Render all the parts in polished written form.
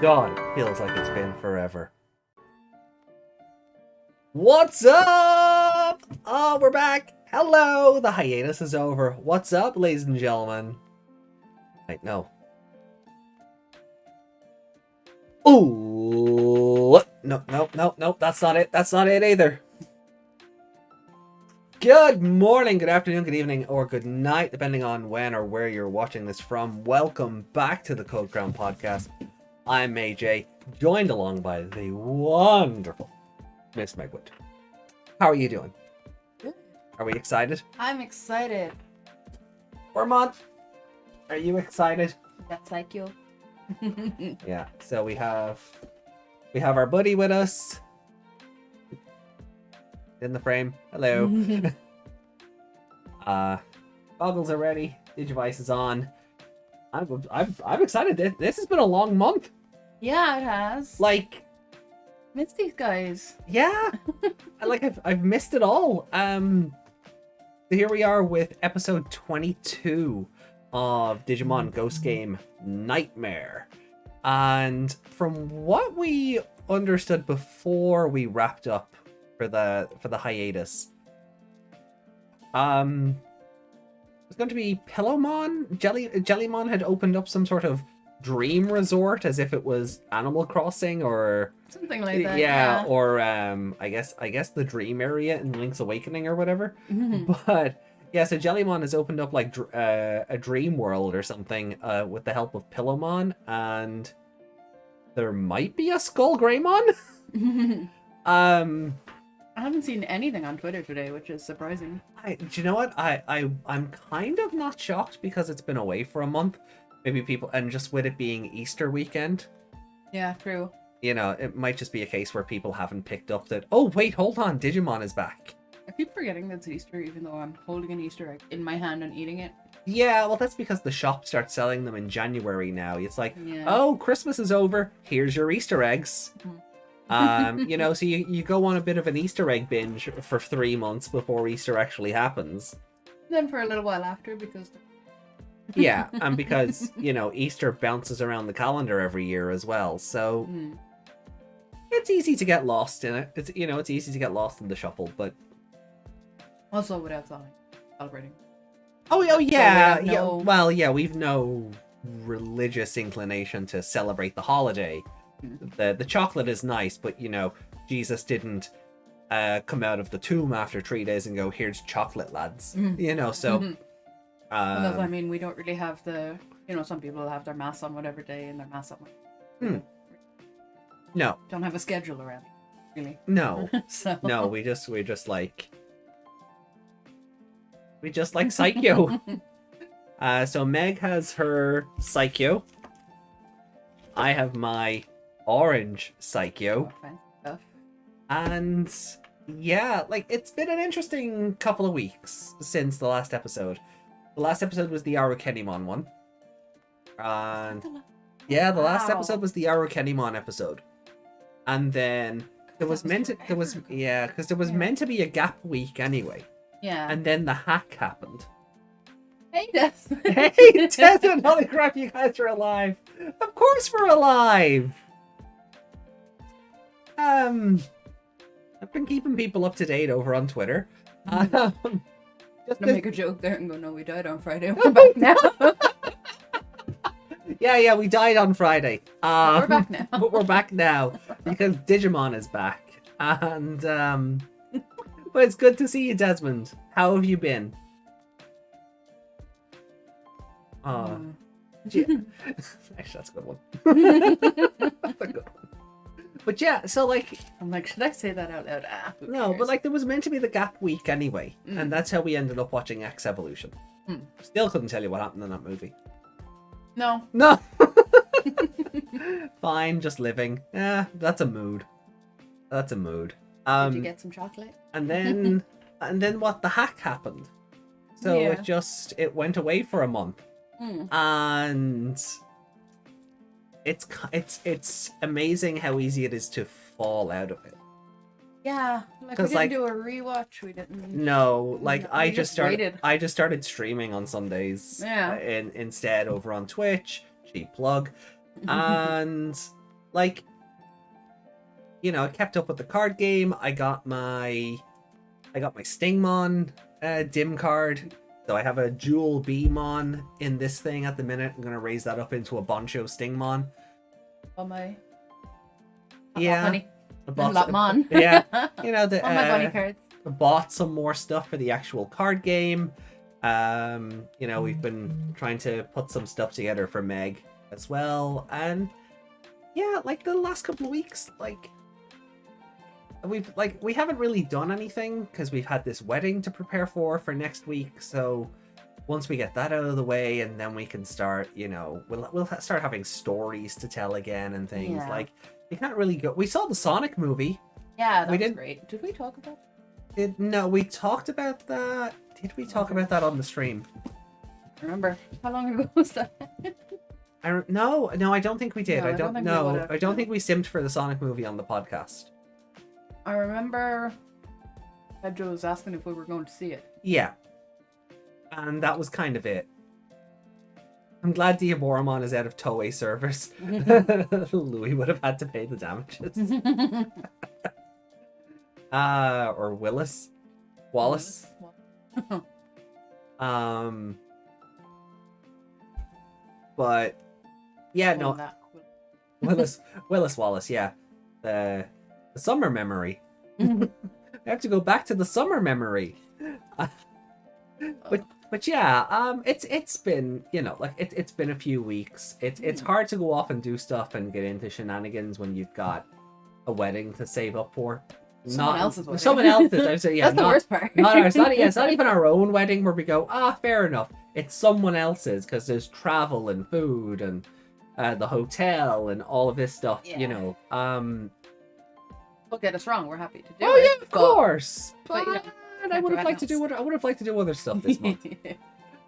God, it feels like it's been forever. What's up? Oh, we're back. Hello, the hiatus is over. What's up, ladies and gentlemen? Wait, no. Ooh, no, that's not it. That's not it either. Good morning, good afternoon, good evening, or good night, depending on when or where you're watching this from. Welcome back to the Code Crown Podcast. I'm AJ, joined along by the wonderful Miss Megwood. How are you doing? Good. Are we excited? I'm excited. Ormond, are you excited? That's like you. Yeah, so we have our buddy with us. In the frame. Hello. Goggles are ready. Digivice is on. I'm excited. This has been a long month. Yeah, it has. Like, Miss these guys. yeah. I've missed it all. So here we are with episode 22 of Digimon Ghost Game Nightmare. And from what we understood before we wrapped up for the hiatus, it was going to be Pillowmon. Jellymon had opened up some sort of dream resort, as if it was Animal Crossing or Something like that. yeah. Or I guess the dream area in Link's Awakening or whatever. But yeah, so Jellymon has opened up like a dream world or something with the help of Pillowmon, and there might be a Skull Greymon. I haven't seen anything on Twitter today, which is surprising. Do you know what? I'm kind of not shocked because it's been away for a month. Maybe people, and just with it being Easter weekend, Yeah, true. you know, it might just be a case where people haven't picked up that, oh, wait, hold on, Digimon is back. I keep forgetting that it's Easter, even though I'm holding an Easter egg in my hand and eating it. Yeah, well, that's because the shop starts selling them in January now. It's like, Yeah. oh, Christmas is over. Here's your Easter eggs. You know, so you go on a bit of an Easter egg binge for 3 months before Easter actually happens. Then for a little while after, because... Yeah, and because, you know, Easter bounces around the calendar every year as well, so it's easy to get lost in it. It's, you know, it's easy to get lost in the shuffle, but... Also without celebrating. Oh yeah, So we have yeah. no- Well, yeah, we've no religious inclination to celebrate the holiday. The chocolate is nice, but, you know, Jesus didn't come out of the tomb after 3 days and go, here's chocolate, lads. You know, so... Although, I mean, we don't really have the... You know, some people have their mass on whatever day and their mass on... No. Don't have a schedule around it, really. No. So... No, we just like Psycho. So Meg has her Psycho. I have my orange Psycho. Fancy stuff. And yeah, like, it's been an interesting couple of weeks since the last episode. The last episode was the Arukenimon one. And yeah, the last Wow. episode was the Arukenimon episode. And then there was meant to because there was meant to be a gap week anyway. Yeah. And then the hack happened. Hey, Des. Hey, Desmond, holy crap, you guys are alive. Of course we're alive. I've been keeping people up to date over on Twitter. Just I'm gonna make a joke there and go, no, we died on Friday. We're back now. yeah, we died on Friday. We're back now. But we're back now because Digimon is back. And but it's good to see you, Desmond. How have you been? Yeah. Actually, that's a good one. That's a good one. But yeah, so like, I'm like, should I say that out loud? Who no, cares? but like, there was meant to be the gap week anyway, and that's how we ended up watching X Evolution. Still couldn't tell you what happened in that movie. No. No. Fine, just living. Yeah, that's a mood. That's a mood. Did you get some chocolate? And then what? The hack happened. So Yeah. it went away for a month, and it's amazing how easy it is to fall out of it. Yeah, like we 'Cause, didn't like- do a rewatch. We didn't. No, like No, I we just just started. waited. I just started streaming on Sundays. Yeah. Instead over on Twitch. Cheap plug. And like, you know, I kept up with the card game. I got my Stingmon dim card. So I have a dual Beamon in this thing at the minute. I'm gonna raise that up into a Boncho Stingmon. Oh my. Yeah. Bunny. I bought Lotmon. Yeah. You know, All my bunny cards. I bought some more stuff for the actual card game. You know, we've been trying to put some stuff together for Meg as well. And yeah, like the last couple of weeks, like we haven't really done anything because we've had this wedding to prepare for next week. So once we get that out of the way, and then we can start, you know, we'll start having stories to tell again and things. Yeah. Like you can't really go. We saw the Sonic movie. Yeah, that We was did- great. Did we talk about No, we talked about that. Did we talk about that on the stream? Remember how long ago was that? No, I don't think we did. No, I I don't don't think we know. would've. I don't think we simmed for the Sonic movie on the podcast. I remember Pedro was asking if we were going to see it. Yeah. And that was kind of it. I'm glad Diaboromon is out of Toei service. Louis would have had to pay the damages. Or Willis. Wallace. But yeah, no, Willis Wallace, yeah. The summer memory. I have to go back to the summer memory. But yeah, it's been, you know, like it's been a few weeks. It's hard to go off and do stuff and get into shenanigans when you've got a wedding to save up for. Someone else's wedding. Someone else's. I say, yeah, That's the worst part. not ours. It's not even our own wedding where we go, fair enough. It's someone else's because there's travel and food and the hotel and all of this stuff. Yeah. You know. Don't get us wrong. We're happy to do it. Oh yeah, of course. but, you know, I would have liked to do I would have liked to do other stuff this month.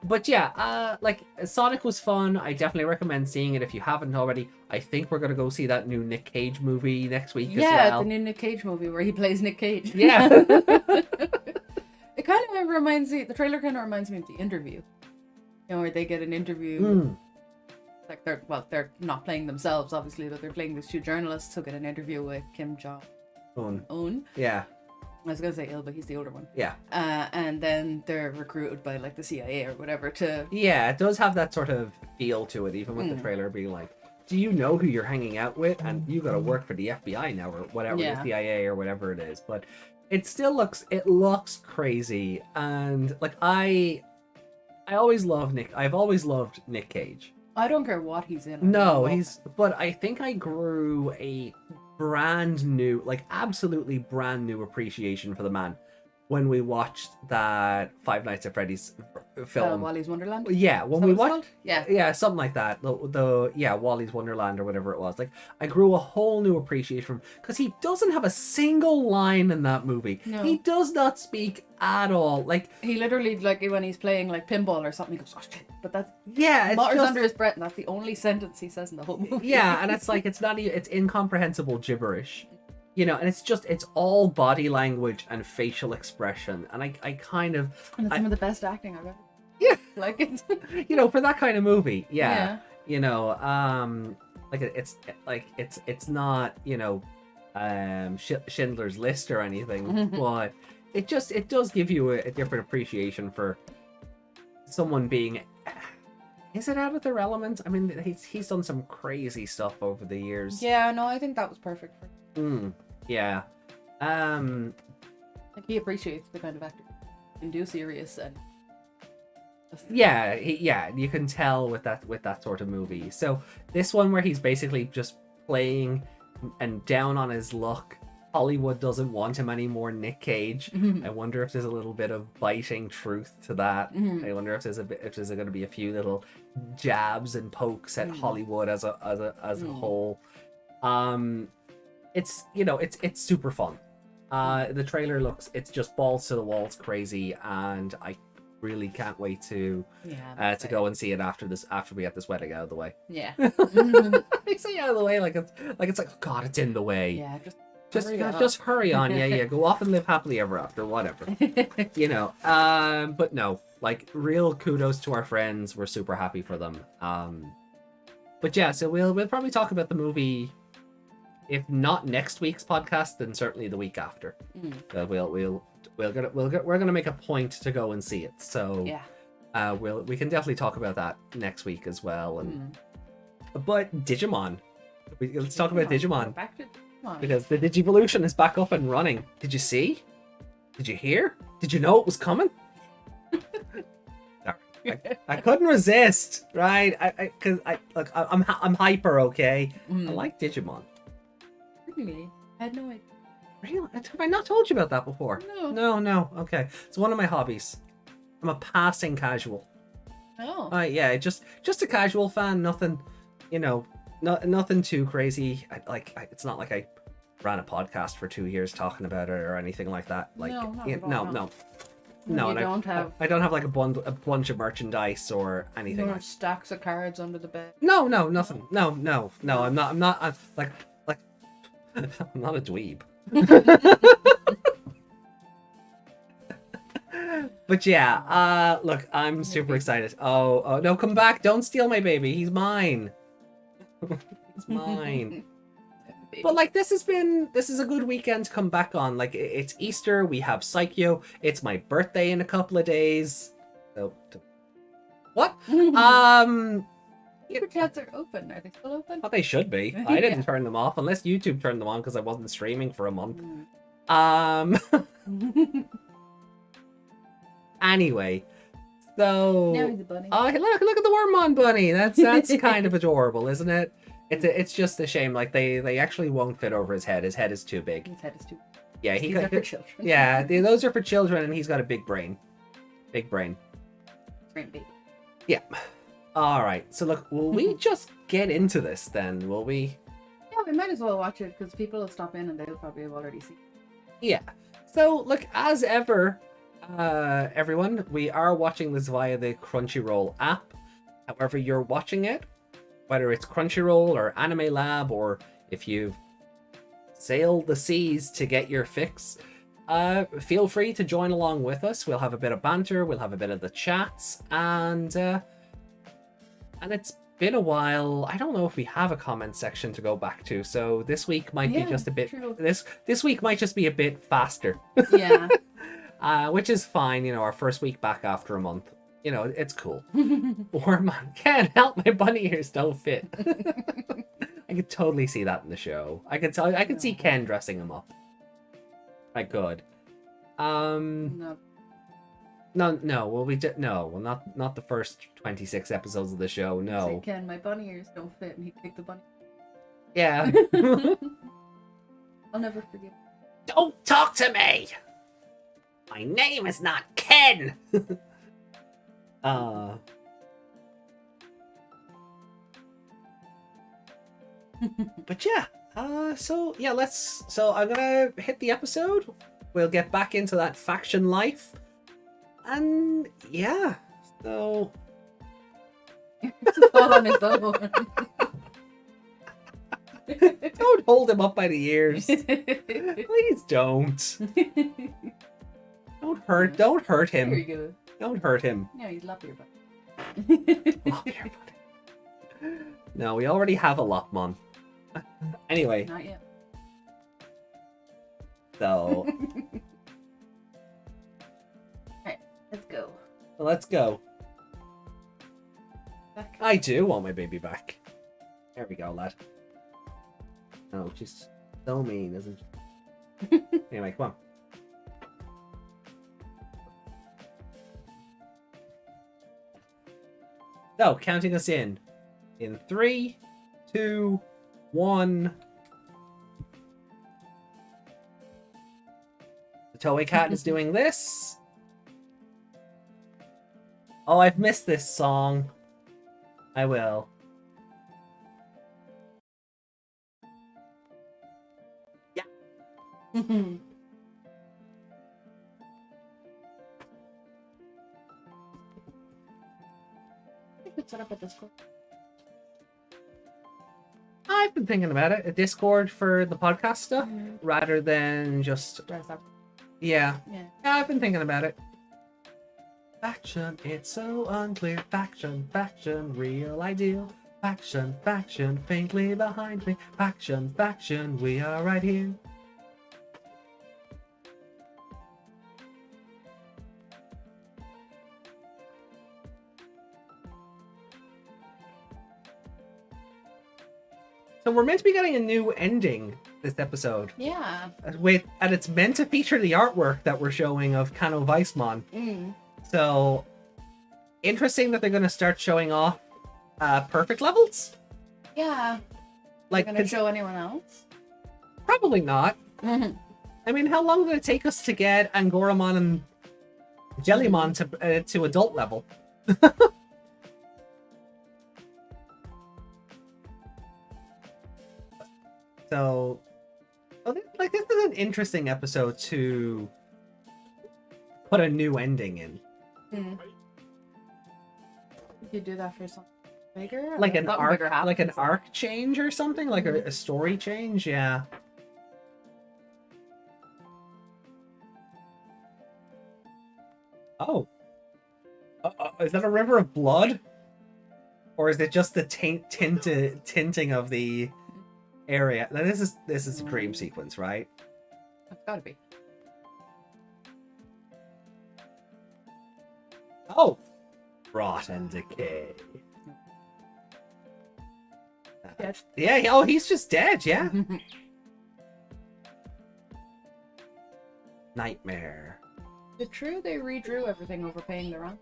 But yeah, like Sonic was fun. I definitely recommend seeing it if you haven't already. I think we're gonna go see that new Nick Cage movie next week as well. the new Nick Cage movie where he plays Nick Cage. Yeah. It kind of reminds me. The trailer kind of reminds me of The Interview. You know, where they get an interview. Like they're not playing themselves, obviously, but they're playing these two journalists who get an interview with Kim Jong-un. Yeah. I was gonna say Il, but he's the older one. Yeah. And then they're recruited by like the CIA or whatever to. Yeah, it does have that sort of feel to it, even with the trailer being like, do you know who you're hanging out with? And you got to work for the FBI now, or whatever, the CIA or whatever it is. But it still looks crazy. And like, I've always loved Nick Cage. I don't care what he's in. No, but I think I grew a brand new, like absolutely brand new appreciation for the man when we watched that Five Nights at Freddy's film. Wally's Wonderland. Yeah, when Is that we what it's watched, called? yeah, something like that. The Wally's Wonderland or whatever it was. Like, I grew a whole new appreciation for him because he doesn't have a single line in that movie. No. He does not speak at all. Like, He literally, like when he's playing like pinball or something, he goes, "Oh shit!" But that's yeah, mutters just, under his breath, and that's the only sentence he says in the whole movie. yeah, and it's like it's not even, it's incomprehensible gibberish. You know, and it's all body language and facial expression, and I kind of, And it's some of the best acting I've ever. Yeah. Like it's. you know, for that kind of movie, Yeah. you know, like it's not, you know, Schindler's List or anything, but it does give you a different appreciation for someone being. Is it out of their element? I mean, he's done some crazy stuff over the years. Yeah, no, I think that was perfect for. Yeah. Like he appreciates the kind of actor who can do serious and. Yeah, you can tell with that sort of movie. So this one where he's basically just playing and down on his luck. Hollywood doesn't want him anymore, Nick Cage. I wonder if there's a little bit of biting truth to that. I wonder if there's going to be a few little jabs and pokes at Hollywood as a whole. It's, you know, it's super fun. The trailer it's just balls to the walls crazy, and I really can't wait to go and see it after we get this wedding out of the way. Yeah. I say out of the way like it's like, oh God, it's in the way. Yeah. Just hurry on. Yeah. Go off and live happily ever after, whatever. You know. But no, like real kudos to our friends. We're super happy for them. But yeah, so we'll probably talk about the movie if not next week's podcast, then certainly the week after. We're gonna make a point to go and see it. So Yeah. we can definitely talk about that next week as well. And but Digimon, let's talk about Digimon. Back to Digimon. Because the Digivolution is back up and running. Did you see? Did you hear? Did you know it was coming? I couldn't resist, right? I'm hyper, okay? I like Digimon. Really? I had no idea. Really? Have I not told you about that before? No. Okay, it's one of my hobbies. I'm a passing casual. Oh. Yeah, just a casual fan. Nothing, nothing too crazy. It's not like I ran a podcast for 2 years talking about it or anything like that. Like, no. I don't have like a bunch of merchandise or anything. You don't have stacks of cards under the bed. No, nothing. No. I'm not. I'm not a dweeb. But yeah, look, I'm super excited. Oh no, come back! Don't steal my baby. He's mine. He's mine. But like, this is a good weekend to come back on. Like, it's Easter. We have Psycho. It's my birthday in a couple of days. So, what? Super chats are open. Are they still open? Oh, they should be. I didn't turn them off unless YouTube turned them on because I wasn't streaming for a month. Anyway, so Now he's a bunny. oh, look at the Wormmon bunny. That's kind of adorable, isn't it? It's just a shame. Like they actually won't fit over his head. His head is too big. His head is too. Yeah, These are for children. Yeah, those are for children, and he's got a big brain. Big brain. Brain baby. Yeah. All right. So look, will we just get into this then? Will we? Yeah, we might as well watch it because people will stop in and they'll probably have already seen it. Yeah. So look, as ever, everyone, we are watching this via the Crunchyroll app. However you're watching it, whether it's Crunchyroll or Anime Lab, or if you've sailed the seas to get your fix, feel free to join along with us. We'll have a bit of banter, we'll have a bit of the chats, and it's been a while. I don't know if we have a comment section to go back to, so this week might be just a bit. True. This week might just be a bit faster. Yeah. Which is fine. Our first week back after a month. It's cool. Wormmon can't help my bunny ears don't fit. I could totally see that in the show. I could see Ken dressing him up. I could. No. No. Well, not the first 26 episodes of the show. No. Say, Ken, my bunny ears don't fit, and he picked the bunny. Yeah. I'll never forget. Don't talk to me. My name is not Ken. But yeah, so I'm gonna hit the episode. We'll get back into that faction life, and yeah, so all on his own. Don't hold him up by the ears, please don't. Don't hurt him. There you go. Don't hurt him. Yeah, he's love your butt. Love your butt. No, we already have a Lopmon. Anyway. Not yet. So. Alright, let's go. Let's go. Back. I do want my baby back. There we go, lad. Oh, she's so mean, isn't she? Anyway, come on. So, counting us in 3, 2, 1. The Toei Cat is doing this. Oh, I've missed this song. I will. Yeah. Set up a Discord. I've been thinking about it. A Discord for the podcast stuff rather than just. Yeah. I've been thinking about it. Faction, it's so unclear. Faction, real ideal. Faction, faction, faintly behind me. Faction, faction, we are right here. So we're meant to be getting a new ending this episode. Yeah. And it's meant to feature the artwork that we're showing of Kano Weissmon. So interesting that they're going to start showing off perfect levels. Yeah. Like, going to show anyone else? Probably not. I mean, how long did it take us to get Angoramon and Jellymon to adult level? So, this is an interesting episode to put a new ending in. You could do that for something bigger, like an arc change or something, like a story change. Yeah. Oh, is that a river of blood, or is it just the tinting of the area? Now this is a dream sequence, right? It's gotta be. Oh, rot and decay. Dead. Yeah. Oh, he's just dead. Yeah. Nightmare. Is it true they redrew everything overpaying the run?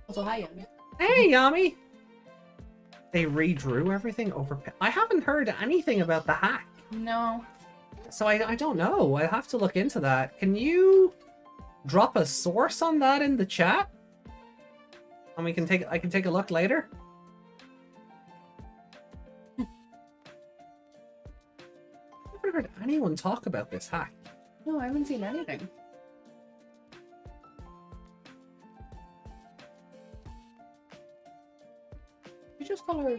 Also, hi, Yami. Hey, Yami. They redrew everything over. I haven't heard anything about the hack. No. So I don't know. I have to look into that. Can you drop a source on that in the chat? And I can take a look later. I've never heard anyone talk about this hack. No, I haven't seen anything. You just call her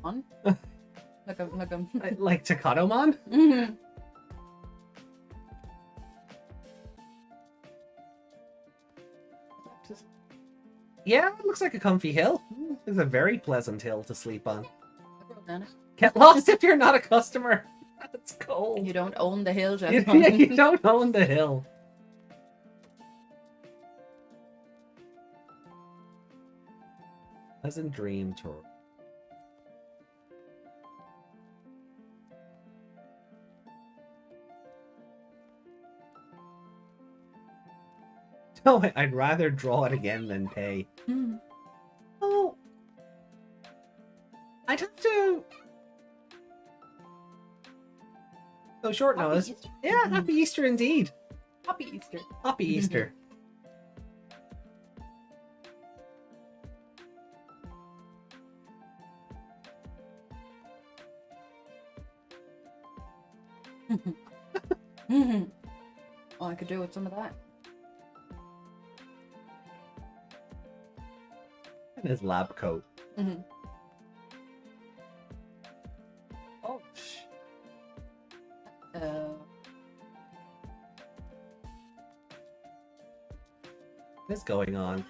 on? Like Takatomon? Mm-hmm. Yeah, it looks like a comfy hill. It's a very pleasant hill to sleep on. Banana. Get lost if you're not a customer. That's cold. You don't own the hill, Yeah, gentlemen. you don't own the hill. Pleasant dream tour. No, I'd rather draw it again than pay. Oh, I'd have to. So short Happy notice. Easter. Yeah, happy Easter indeed. Happy Easter. Happy Easter. Oh, I could do with some of that. And his lab coat. Mm-hmm. Oh, What's going on?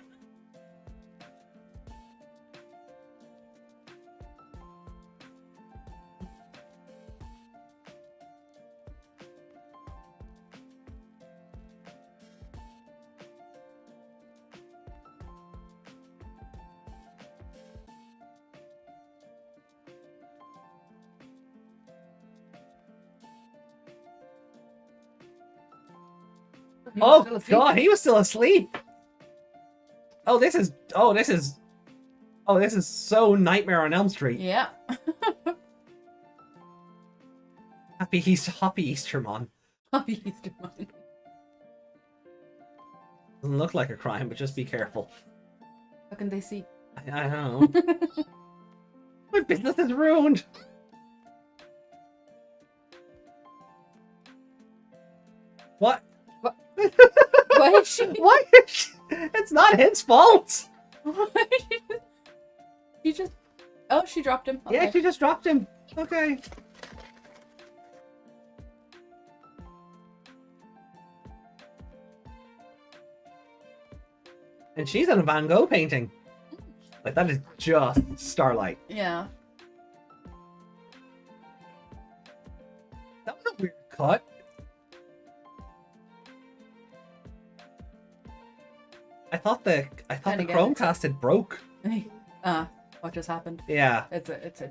Oh God, he was still asleep. This is so Nightmare on Elm Street. Yeah. Happy Easter, Mon. Happy Easter, man. Doesn't look like a crime, but just be careful. How can they see? I don't know. My business is ruined. What? Why is she? Why? It's not his fault. She just. Oh, she dropped him. Yeah, Okay. she just dropped him. Okay. And she's in a Van Gogh painting. Like, that is just Starlight. Yeah. That was a weird cut. I thought the again, Chromecast had broke. What just happened? Yeah. It's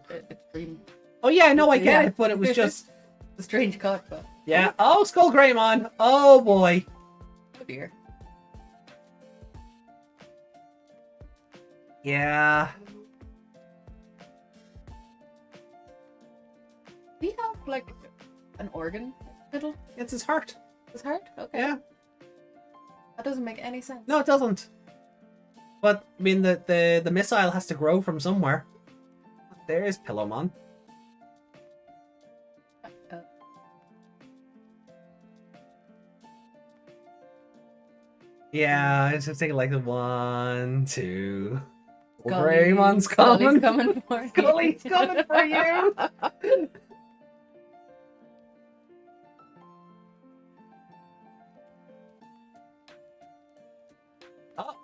dream. Oh yeah, no, I get it, but it was just a strange cut, but yeah. Oh, Skull Greymon. Oh boy. oh dear. Yeah. Do you have like an organ in the middle? It's his heart. His heart? Okay. Yeah. That doesn't make any sense. No, it doesn't. But I mean, the missile has to grow from somewhere. There is Pillowmon. Yeah, I was just thinking like 1, 2. Greymon's coming. Coming for you. Scully's coming for you. Oh.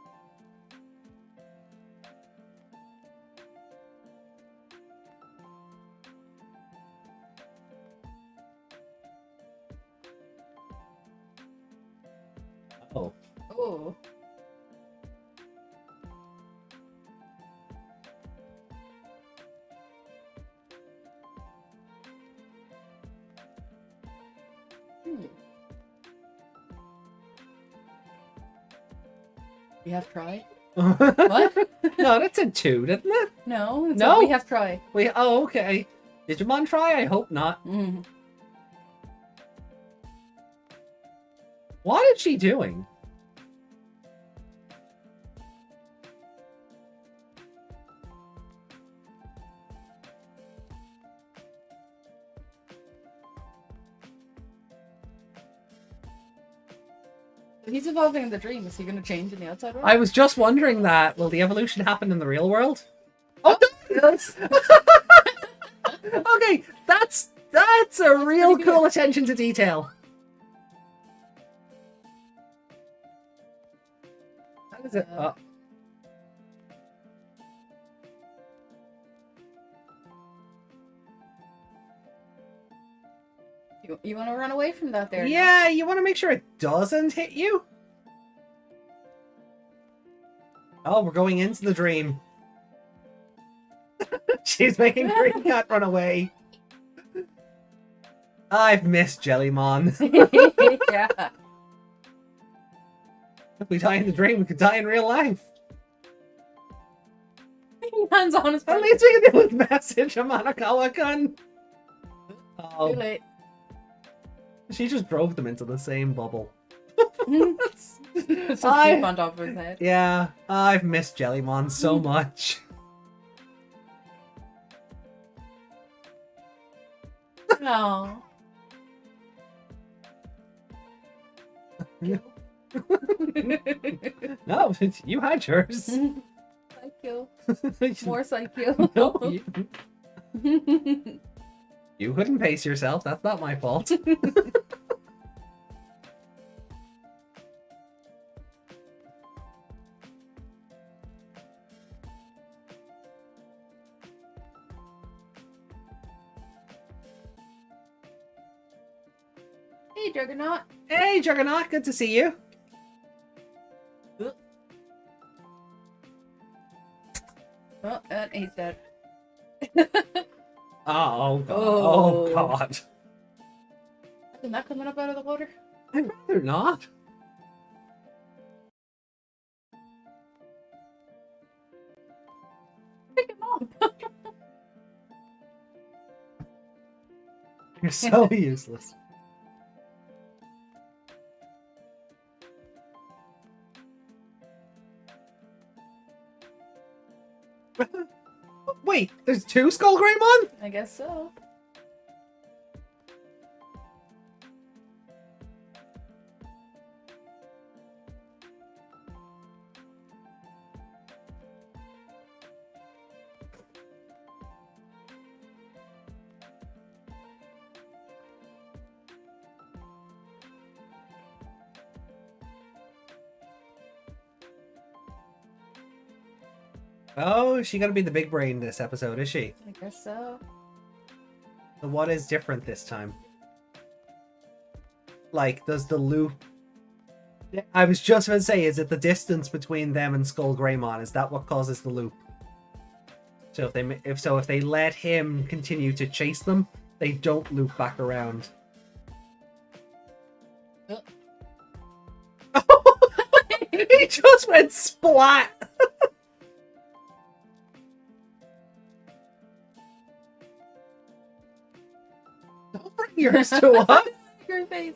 Oh. Oh. We have tried. What? No, that's a 2, didn't it? No. No? We have tried. Oh, okay. Digimon try? I hope not. Mm. What is she doing? He's evolving in the dream. Is he going to change in the outside world? I was just wondering that. Will the evolution happen in the real world? Oh, Yes. okay, that's a real cool attention to detail. That is it. You want to run away from that there? Yeah, you want to make sure it doesn't hit you. Oh, we're going into the dream. She's making Green Cat run away. I've missed Jellymon. Yeah. If we die in the dream, we could die in real life. Hands on his At least we can do with message, Amanakawa-kun. Too Oh, late. she just drove them into the same bubble. Some cape on top of his head. Yeah, I've missed Jellymon so much. No. No, you had yours. Psycho. More psycho. No, you couldn't pace yourself. That's not my fault. Hey, Juggernaut. Hey, Juggernaut, good to see you. Oh, and he's dead. Oh, God. Oh. Oh, God. Isn't that coming up out of the water? I'd rather not. Pick him up. You're so useless. Wait, there's 2 Skull Greymon? I guess so. Oh, she gonna be the big brain this episode, is she? I guess so. So what is different this time? Like, does the loop... I was just going to say, is it the distance between them and Skull Greymon? Is that what causes the loop? So if they let him continue to chase them, they don't loop back around. He just went splat! Don't bring yours to us! Your face.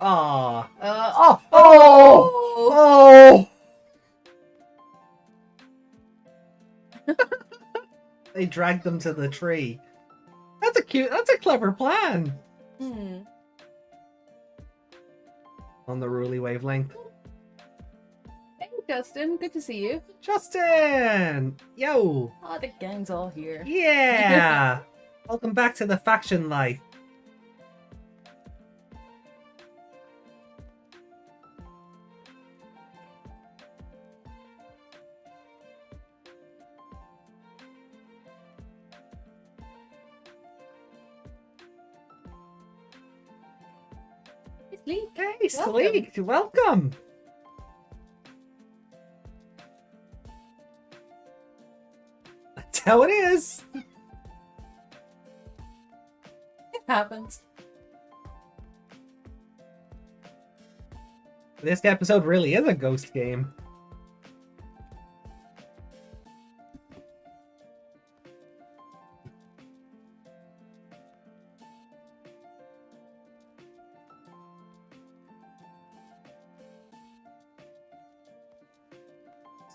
Aww. Oh! Oh! They dragged them to the tree. That's a clever plan. Hmm. On the Ruly wavelength. Hey, Justin. Good to see you. Justin! Yo! Oh, the gang's all here. Yeah! Welcome back to the faction life. Hey, Sleek. Hey, Sleek! Welcome! That's how it is! It happens. This episode really is a ghost game.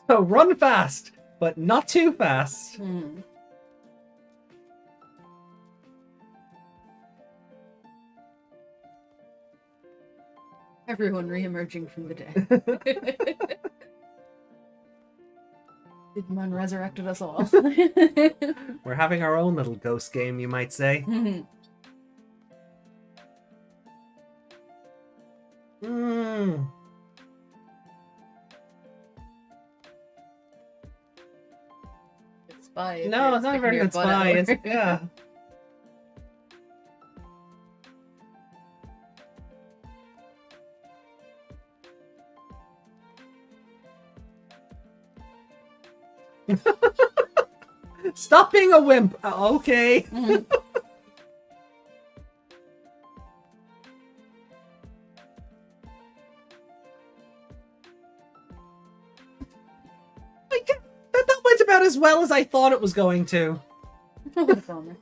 So run fast, but not too fast. Hmm. Everyone re-emerging from the dead. Digimon resurrected us all. We're having our own little ghost game, you might say. Hmm. Spy. No, it's not a very good spy. It's, yeah. Stop being a wimp. Okay. That went about as well as I thought it was going to. What a bummer.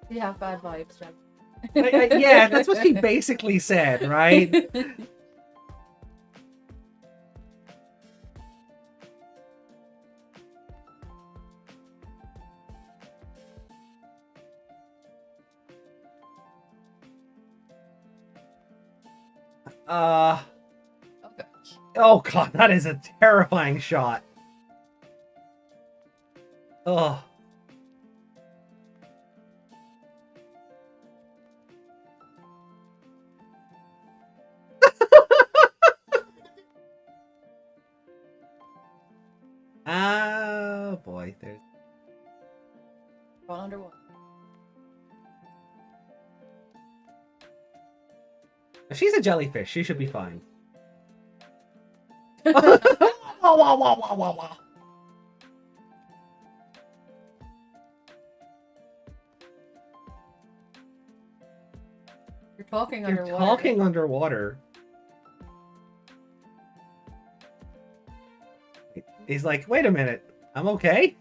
You have bad vibes, Jen. Yeah, that's what she basically said, right? Okay. Oh god, that is a terrifying shot. Oh. Oh boy, there's... Fall underwater. She's a jellyfish, she should be fine. Wah, wah, wah, wah, wah, wah. You're talking You're underwater. talking underwater. He's like, wait a minute, I'm okay?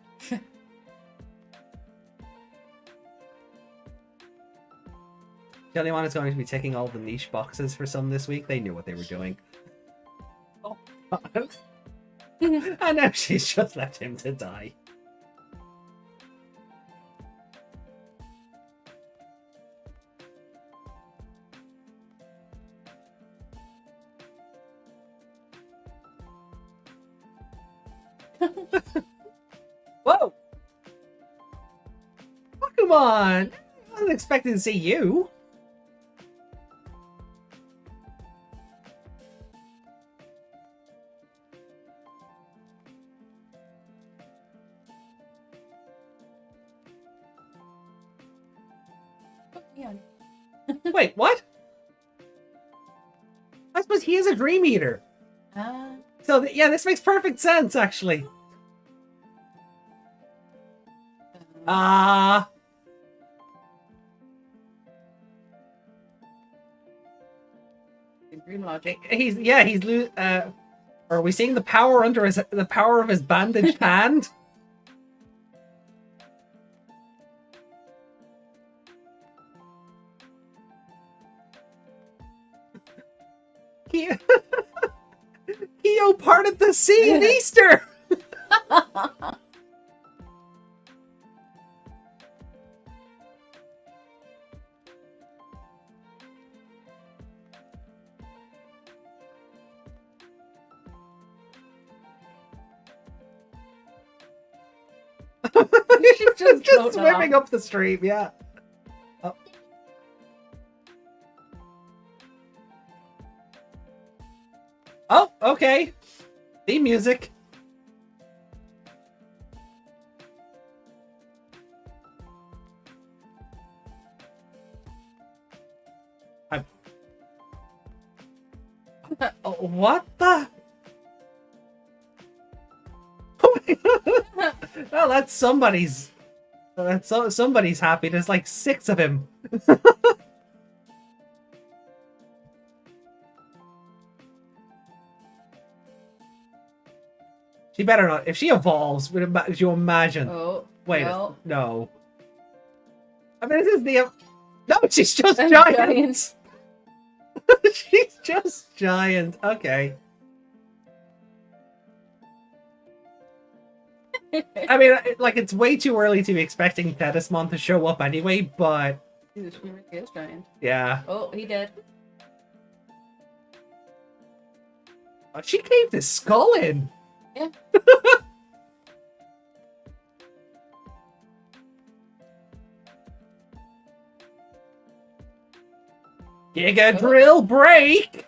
Jellymon is going to be ticking all the niche boxes for some this week. They knew what they were doing. Oh, God. And now she's just left him to die. Whoa! Oh, come on! I wasn't expecting to see you. Yeah. Wait, what? I suppose he is a dream eater. So, yeah, this makes perfect sense, actually. Dream logic. Are we seeing the power the power of his bandaged hand? Hio parted the sea in Easter! She's just swimming up the stream, yeah. Oh. Oh, okay. Theme music. Oh, what the? Oh, that's somebody's. Somebody's happy. There's like 6 of him. She better not. If she evolves, would you imagine? Oh, wait, no. No. I mean, this is the. No, she's just giant. She's just giant. Okay. I mean, like, it's way too early to be expecting Thetismon to show up anyway, but... He really is giant. Yeah. Oh, he did. Oh, she caved his skull in! Yeah. Giga drill break!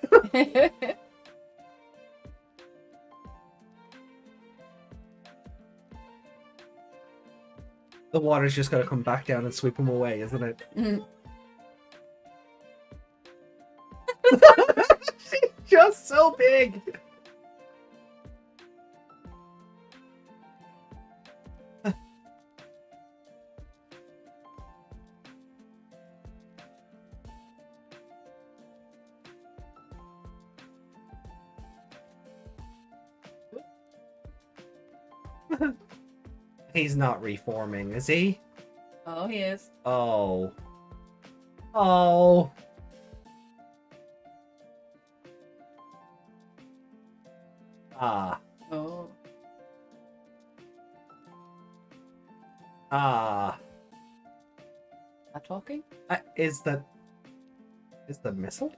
The water's just gotta come back down and sweep him away, isn't it? Mm. She's just so big! He's not reforming, is he? Oh, he is. Oh. Oh. Ah. Oh. Ah. Not talking? Is the missile?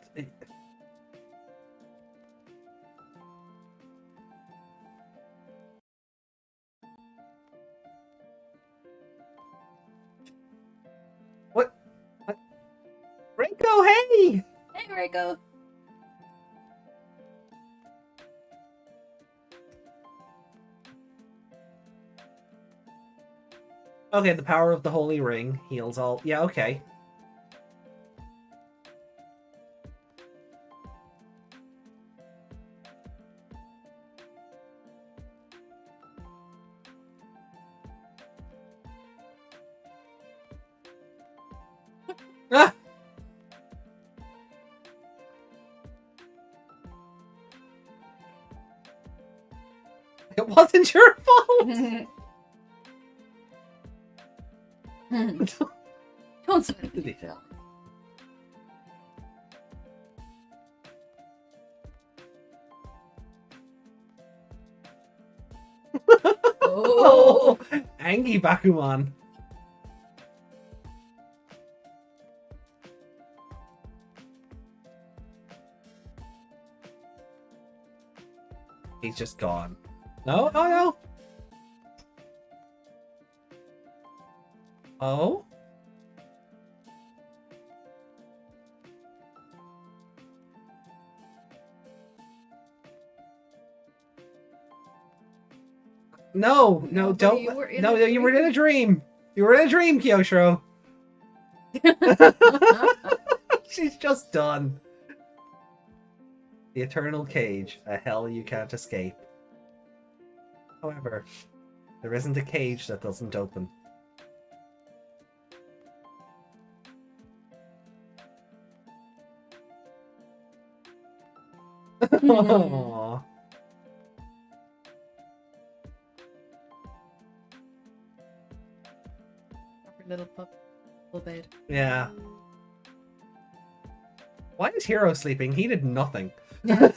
What? Rinko, hey! Hey, Reiko. Okay, the power of the holy ring heals all. Yeah, okay. Ah! It wasn't your fault! Don't say the detail. Oh! Angie Bakuman. He's just gone. No? Oh no! Oh? No, No, but don't. you were in No, a you were in a dream. You were in a dream, Kyoshiro. She's just done. The eternal cage, a hell you can't escape. However, there isn't a cage that doesn't open. Aww. Little pup, little bed. Yeah. Why is Hero sleeping? He did nothing. Yeah.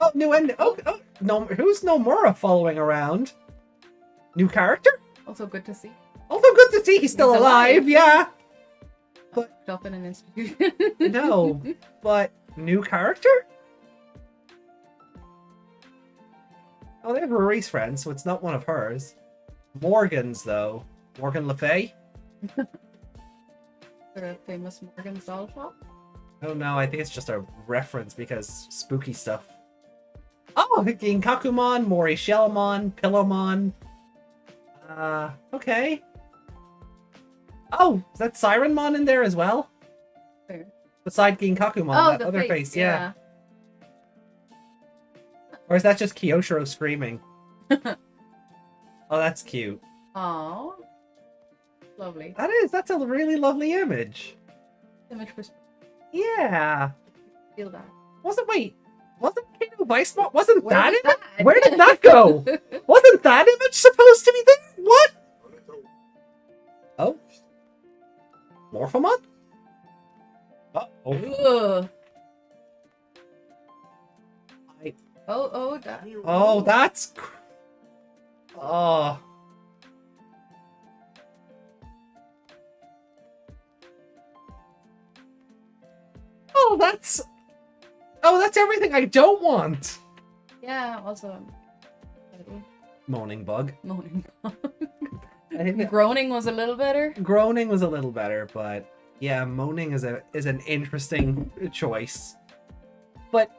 Oh, new end. Oh, no. Who's Nomura following around? New character? Also good to see. Also good to see he's still He's alive. alive. Yeah. But up in an institution. No, but new character? Oh, they have Ruri's friend, so it's not one of hers. Morgan's, though. Morgan Le Fay? The famous Morgan's doll shop. Oh no, I think it's just a reference because spooky stuff. Oh, Ginkakumon, Mori Shellmon, Pillowmon. Okay. Oh, is that Sirenmon in there as well? Where? Beside Ginkakumon, Oh, that the other face, face, yeah. Or is that just Kyoshiro screaming? Oh, that's cute. Oh, lovely. That's a really lovely image. Image perspective. Yeah. Feel that. Wasn't King of Weissmont? Wasn't Where that was image? that? Where did that go? Wasn't that image supposed to be there? What? Oh. Morphomon? Uh-oh. Ugh. That. Oh, that's... Oh. Oh, that's... Oh, that's everything I don't want. Yeah, also. Moaning bug. Moaning. I think that Groaning was a little better. groaning was a little better, but yeah, moaning is an interesting choice. But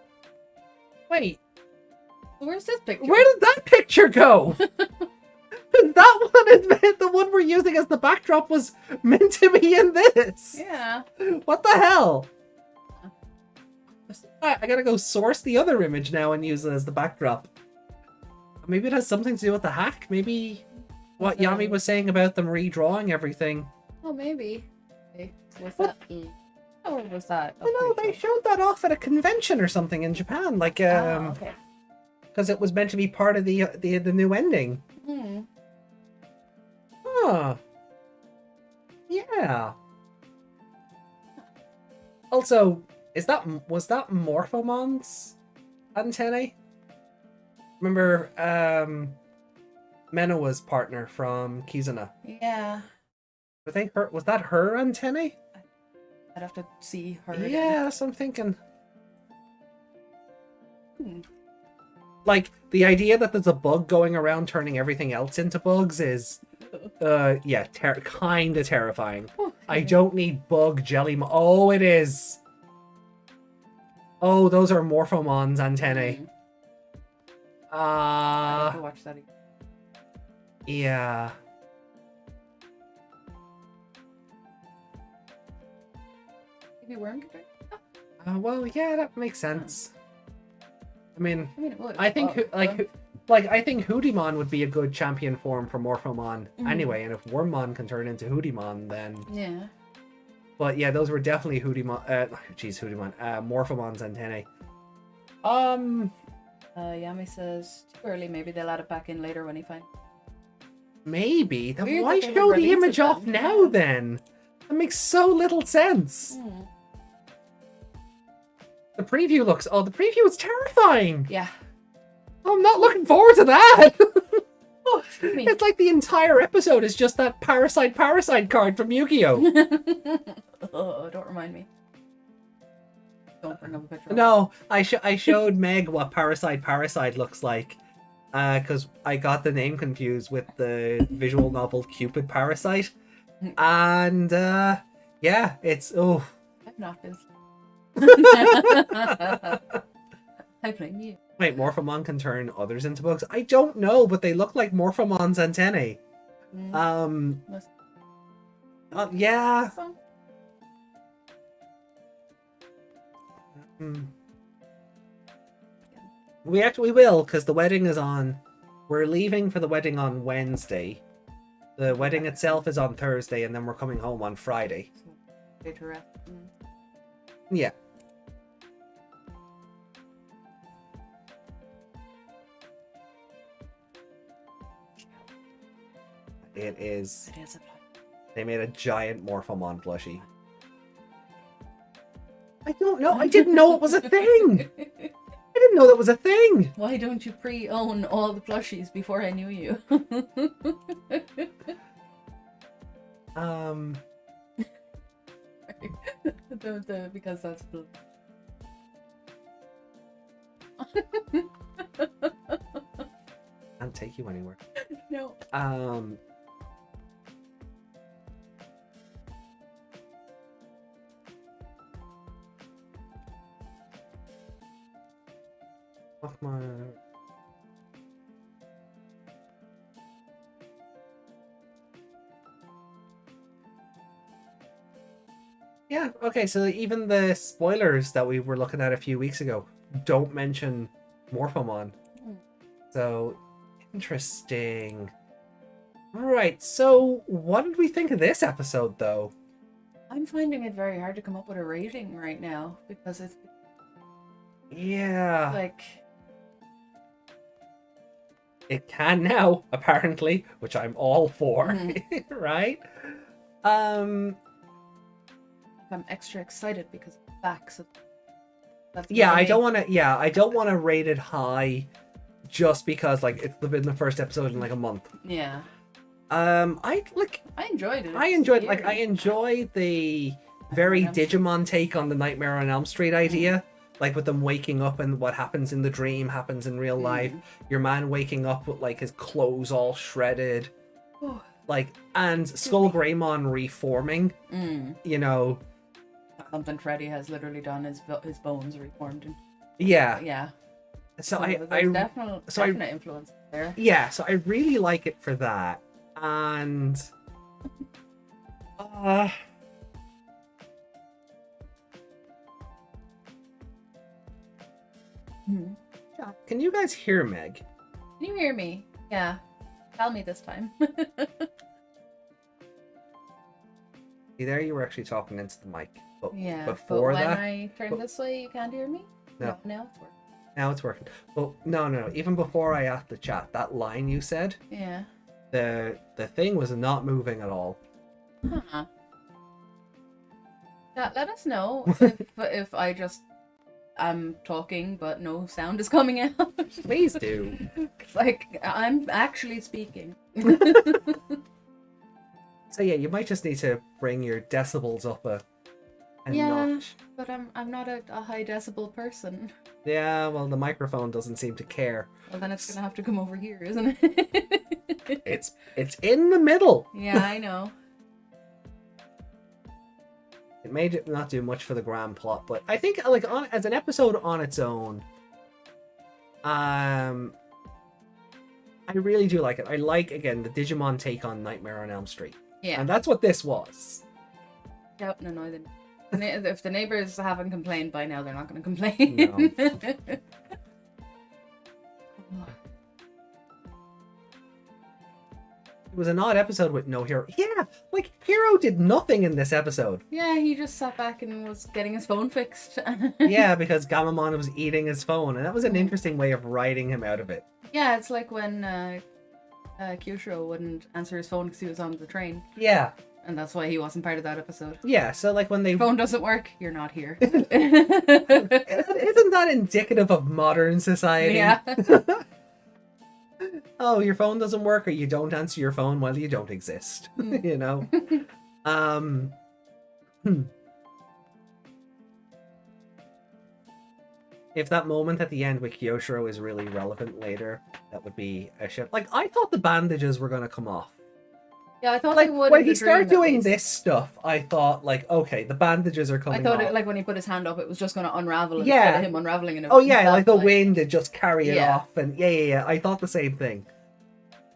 wait, Where's this picture? where did that picture go? That one is the one we're using as the backdrop was meant to be in this. Yeah. What the hell? I gotta go source the other image now and use it as the backdrop. Maybe it has something to do with the hack. Maybe what Yami was saying about them redrawing everything. Oh, maybe. Okay. What's that? Oh, what was that? Oh no, they showed that off at a convention or something in Japan, like okay. because it was meant to be part of the new ending. Hmm. Huh. Yeah. Also, was that Morphomon's antennae? Remember, Menoa's partner from Kizuna. Yeah. Was that her antennae? I'd have to see her. Yeah, Again. that's what I'm thinking. Hmm. Like, the idea that there's a bug going around turning everything else into bugs is, yeah, kind of terrifying. I don't need bug jelly. Oh, it is. Oh, those are Morphomon's antennae. I have to watch that again. Yeah. Maybe Worm could Well, yeah, that makes sense. I mean, it would. I think I think Hoodimon would be a good champion form for Morphomon anyway, and if Wormmon can turn into Hoodimon, then Yeah. But yeah, those were definitely Morphomon's antennae. Yami says too early. Maybe they'll add it back in later when he finds. Maybe. Then Weird why that they show would the release image it off then. now then? That makes so little sense. The preview is terrifying. Yeah. I'm not looking forward to that. Me. It's like the entire episode is just that parasite card from Yu-Gi-Oh. Oh, don't remind me. Don't bring up a picture. No, I showed Meg what parasite looks like, because I got the name confused with the visual novel Cupid Parasite. And yeah, it's I've not been. I blame you. Wait, Morphomon can turn others into bugs? I don't know, but they look like Morphomon's antennae. Yeah. We actually will, because the wedding is on. We're leaving for the wedding on Wednesday. The wedding itself is on Thursday, and then we're coming home on Friday. Yeah. It is. It is a They made a giant Morphomon plushie. I don't know. I didn't know it was a thing. I didn't know that was a thing. Why don't you pre-own all the plushies before I knew you? Because that's blue. Can't take you anywhere. No. Off my. Yeah, okay, so even the spoilers that we were looking at a few weeks ago don't mention Morphomon. So, interesting. Right, so what did we think of this episode, though? I'm finding it very hard to come up with a rating right now, because it's... Yeah. Like... It can now, apparently, which I'm all for, right? I'm extra excited because of the facts. Yeah, I don't want to rate it high just because like it's been the first episode in like a month. Yeah. I enjoyed it. I enjoy the very Digimon take on the Nightmare on Elm Street idea. Like with them waking up and what happens in the dream happens in real life. Your man waking up with like his clothes all shredded. Like, and Skull Greymon reforming. You know. Something Freddy has literally done, his bones reformed. Yeah. Yeah. So definite influence there. Yeah, so I really like it for that. And can you guys hear Meg? Can you hear me? Yeah. Tell me this time. See, there you were actually talking into the mic. But yeah. before but when that, I turn this way, you can't hear me? No. Now it's working. Now it's working. Well, no. Even before I asked the chat, that line you said, yeah, the thing was not moving at all. Huh. Yeah, let us know if I just am talking but no sound is coming out. Please do. Like I'm actually speaking. So yeah, you might just need to bring your decibels up a notch. But I'm not a high decibel person. Yeah, well, the microphone doesn't seem to care. Well, then it's gonna have to come over here, isn't it? It's in the middle. Yeah, I know. It made it not do much for the grand plot, but I think like as an episode on its own, I really do like it. I like again the Digimon take on Nightmare on Elm Street. Yeah, and that's what this was. Don't annoy them. If the neighbors haven't complained by now, they're not going to complain. No. It was an odd episode with no hero. Yeah, like Hero did nothing in this episode. Yeah, he just sat back and was getting his phone fixed. Yeah, because Gamamon was eating his phone, and that was an interesting way of writing him out of it. Yeah, it's like when Kyushiro wouldn't answer his phone because he was on the train. Yeah. And that's why he wasn't part of that episode. Yeah, so like when they... Phone doesn't work, you're not here. Isn't that indicative of modern society? Yeah. Oh, your phone doesn't work, or you don't answer your phone, well, you don't exist. You know? If that moment at the end with Kyoshiro is really relevant later, that would be a shift. Like, I thought the bandages were going to come off. Yeah, I thought Like, they would. when in he the started dream, at doing least. this stuff, I thought, like, okay, the bandages are coming I thought off. it, like when he put his hand up, it was just going to unravel Yeah. instead of him unraveling it. Oh, yeah, like the wind would just carry it Yeah. off. And yeah. I thought the same thing.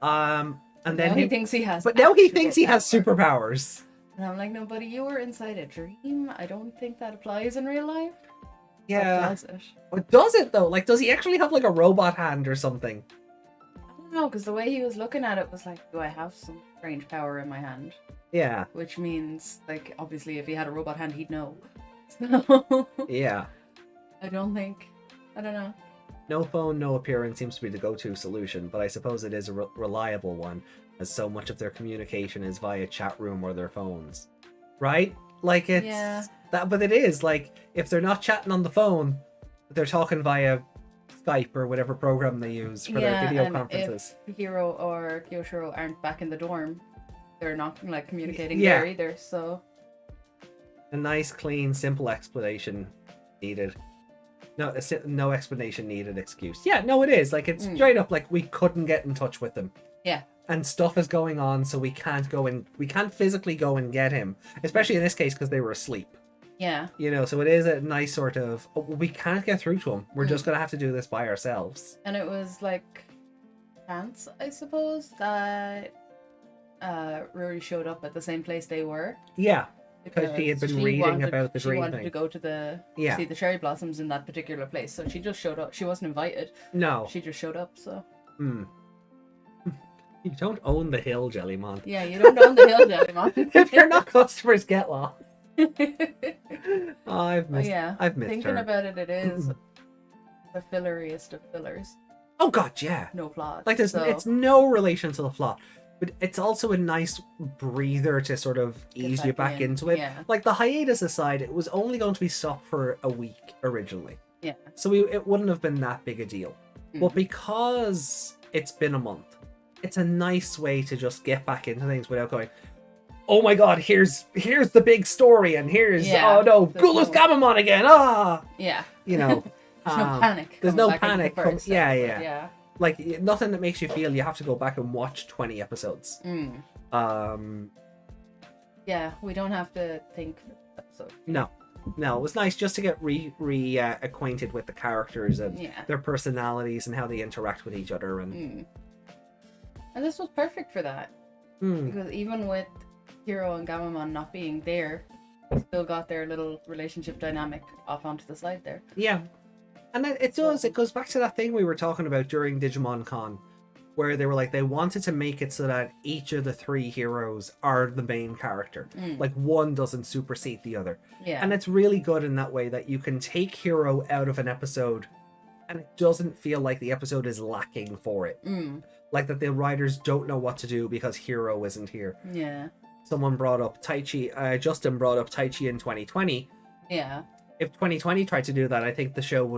And then now he thinks he has. But now he actual thinks he has power. superpowers. And I'm like, no, buddy, you were inside a dream. I don't think that applies in real life. Yeah. Or does it? But does it, though? Like, does he actually have, like, a robot hand or something? I don't know, because the way he was looking at it was like, do I have some strange power in my hand? Yeah. Which means, like, obviously, if he had a robot hand, he'd know. So, Yeah. I don't know. No phone, no appearance seems to be the go-to solution, but I suppose it is a reliable one, as so much of their communication is via chat room or their phones. Right? Like, it's... Yeah. That, but it is, like, if they're not chatting on the phone, they're talking via Skype or whatever program they use for their video and conferences. if Hiro or Kyoshiro aren't back in the dorm, they're not, like, communicating Yeah. there either, so... A nice, clean, simple explanation needed. No explanation needed excuse. Yeah, no, it is. Like, it's straight up like we couldn't get in touch with him. Yeah. And stuff is going on, so we can't physically go and get him. Especially in this case, because they were asleep. Yeah. You know, so it is a nice sort of, we can't get through to him. We're just going to have to do this by ourselves. And it was, like, chance, I suppose, that Rory showed up at the same place they were. Yeah. Because she had been reading about the dream She wanted thing. to go to see the cherry blossoms in that particular place, so she just showed up. She wasn't invited. No. She just showed up, so... You don't own the hill, Jellymon. Yeah, you don't own the hill, Jellymon. If you're not customers, get lost. I've missed Thinking her. about it, it is the filleriest of fillers. Oh god, yeah. No plot. Like, it's no relation to the plot. But it's also a nice breather to sort of ease you back into it. Yeah. Like, the hiatus aside, it was only going to be stopped for a week originally. Yeah. So it wouldn't have been that big a deal. But because it's been a month, it's a nice way to just get back into things without going, oh my god, here's the big story, and here's, oh no, Gulas Gamamon again, Yeah. You know. There's no panic. There's no coming back into panic. the first episode, yeah. Like, nothing that makes you feel you have to go back and watch 20 episodes. Yeah, we don't have to think for this episode. No, it was nice just to get acquainted with the characters and their personalities and how they interact with each other. And this was perfect for that. Because even with Hiro and Gamamon not being there, they still got their little relationship dynamic off onto the side there. Yeah. And it goes back to that thing we were talking about during Digimon Con, where they were like, they wanted to make it so that each of the three heroes are the main character. Like, one doesn't supersede the other. Yeah. And it's really good in that way that you can take Hiro out of an episode and it doesn't feel like the episode is lacking for it. Like that the writers don't know what to do because Hiro isn't here. Yeah. Someone brought up Justin brought up Taichi in 2020. Yeah. If 2020 tried to do that, I think the show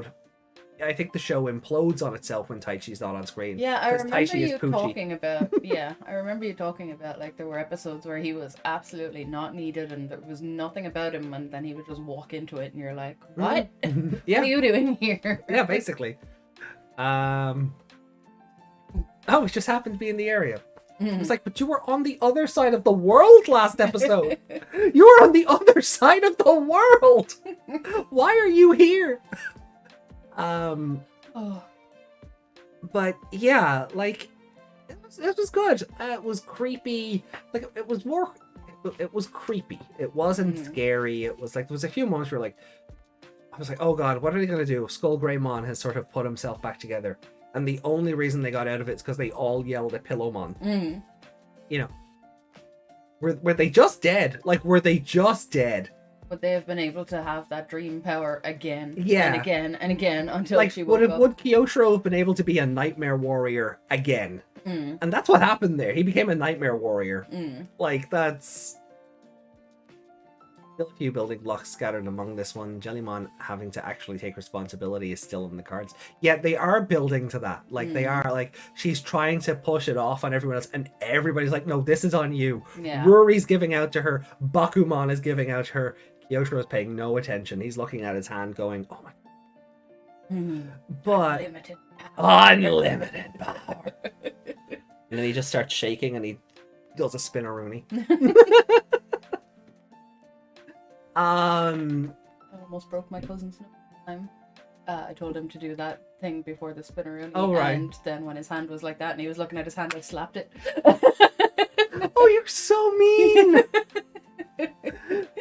implodes on itself when Taichi's not on screen. Yeah, I remember you Poochie. talking about. Yeah, I remember you talking about, like, there were episodes where he was absolutely not needed and there was nothing about him, and then he would just walk into it, and you're like, "What? Yeah. What are you doing here?" Yeah, basically. Oh, it just happened to be in the area. It's like, but you were on the other side of the world last episode. You were on the other side of the world. Why are you here? But yeah, like, it was good. It was creepy. Like, it was creepy. It wasn't scary. It was like, there was a few moments where, like, I was like, oh god, what are they going to do? Skull Greymon has sort of put himself back together. And the only reason they got out of it is because they all yelled at Pillowmon. You know. Were they just dead? Like, were they just dead? But they have been able to have that dream power again, Yeah. and again, and again, until Like, she woke up. would Kyoshiro have been able to be a nightmare warrior again? And that's what happened there. He became a nightmare warrior. Like, that's... Still a few building blocks scattered among this one. Jellymon having to actually take responsibility is still in the cards. Yet they are building to that. Like, they are, like, she's trying to push it off on everyone else, and everybody's like, no, this is on you. Yeah. Ruri's giving out to her. Bakumon is giving out to her. Kyoshiro is paying no attention. He's looking at his hand going, oh my... But Limited. unlimited power. And then he just starts shaking and he does a spinneroonie. I almost broke my cousin's nose time. I told him to do that thing before the spinneroonie. Oh, right. And then when his hand was like that and he was looking at his hand, I slapped it. Oh, you're so mean.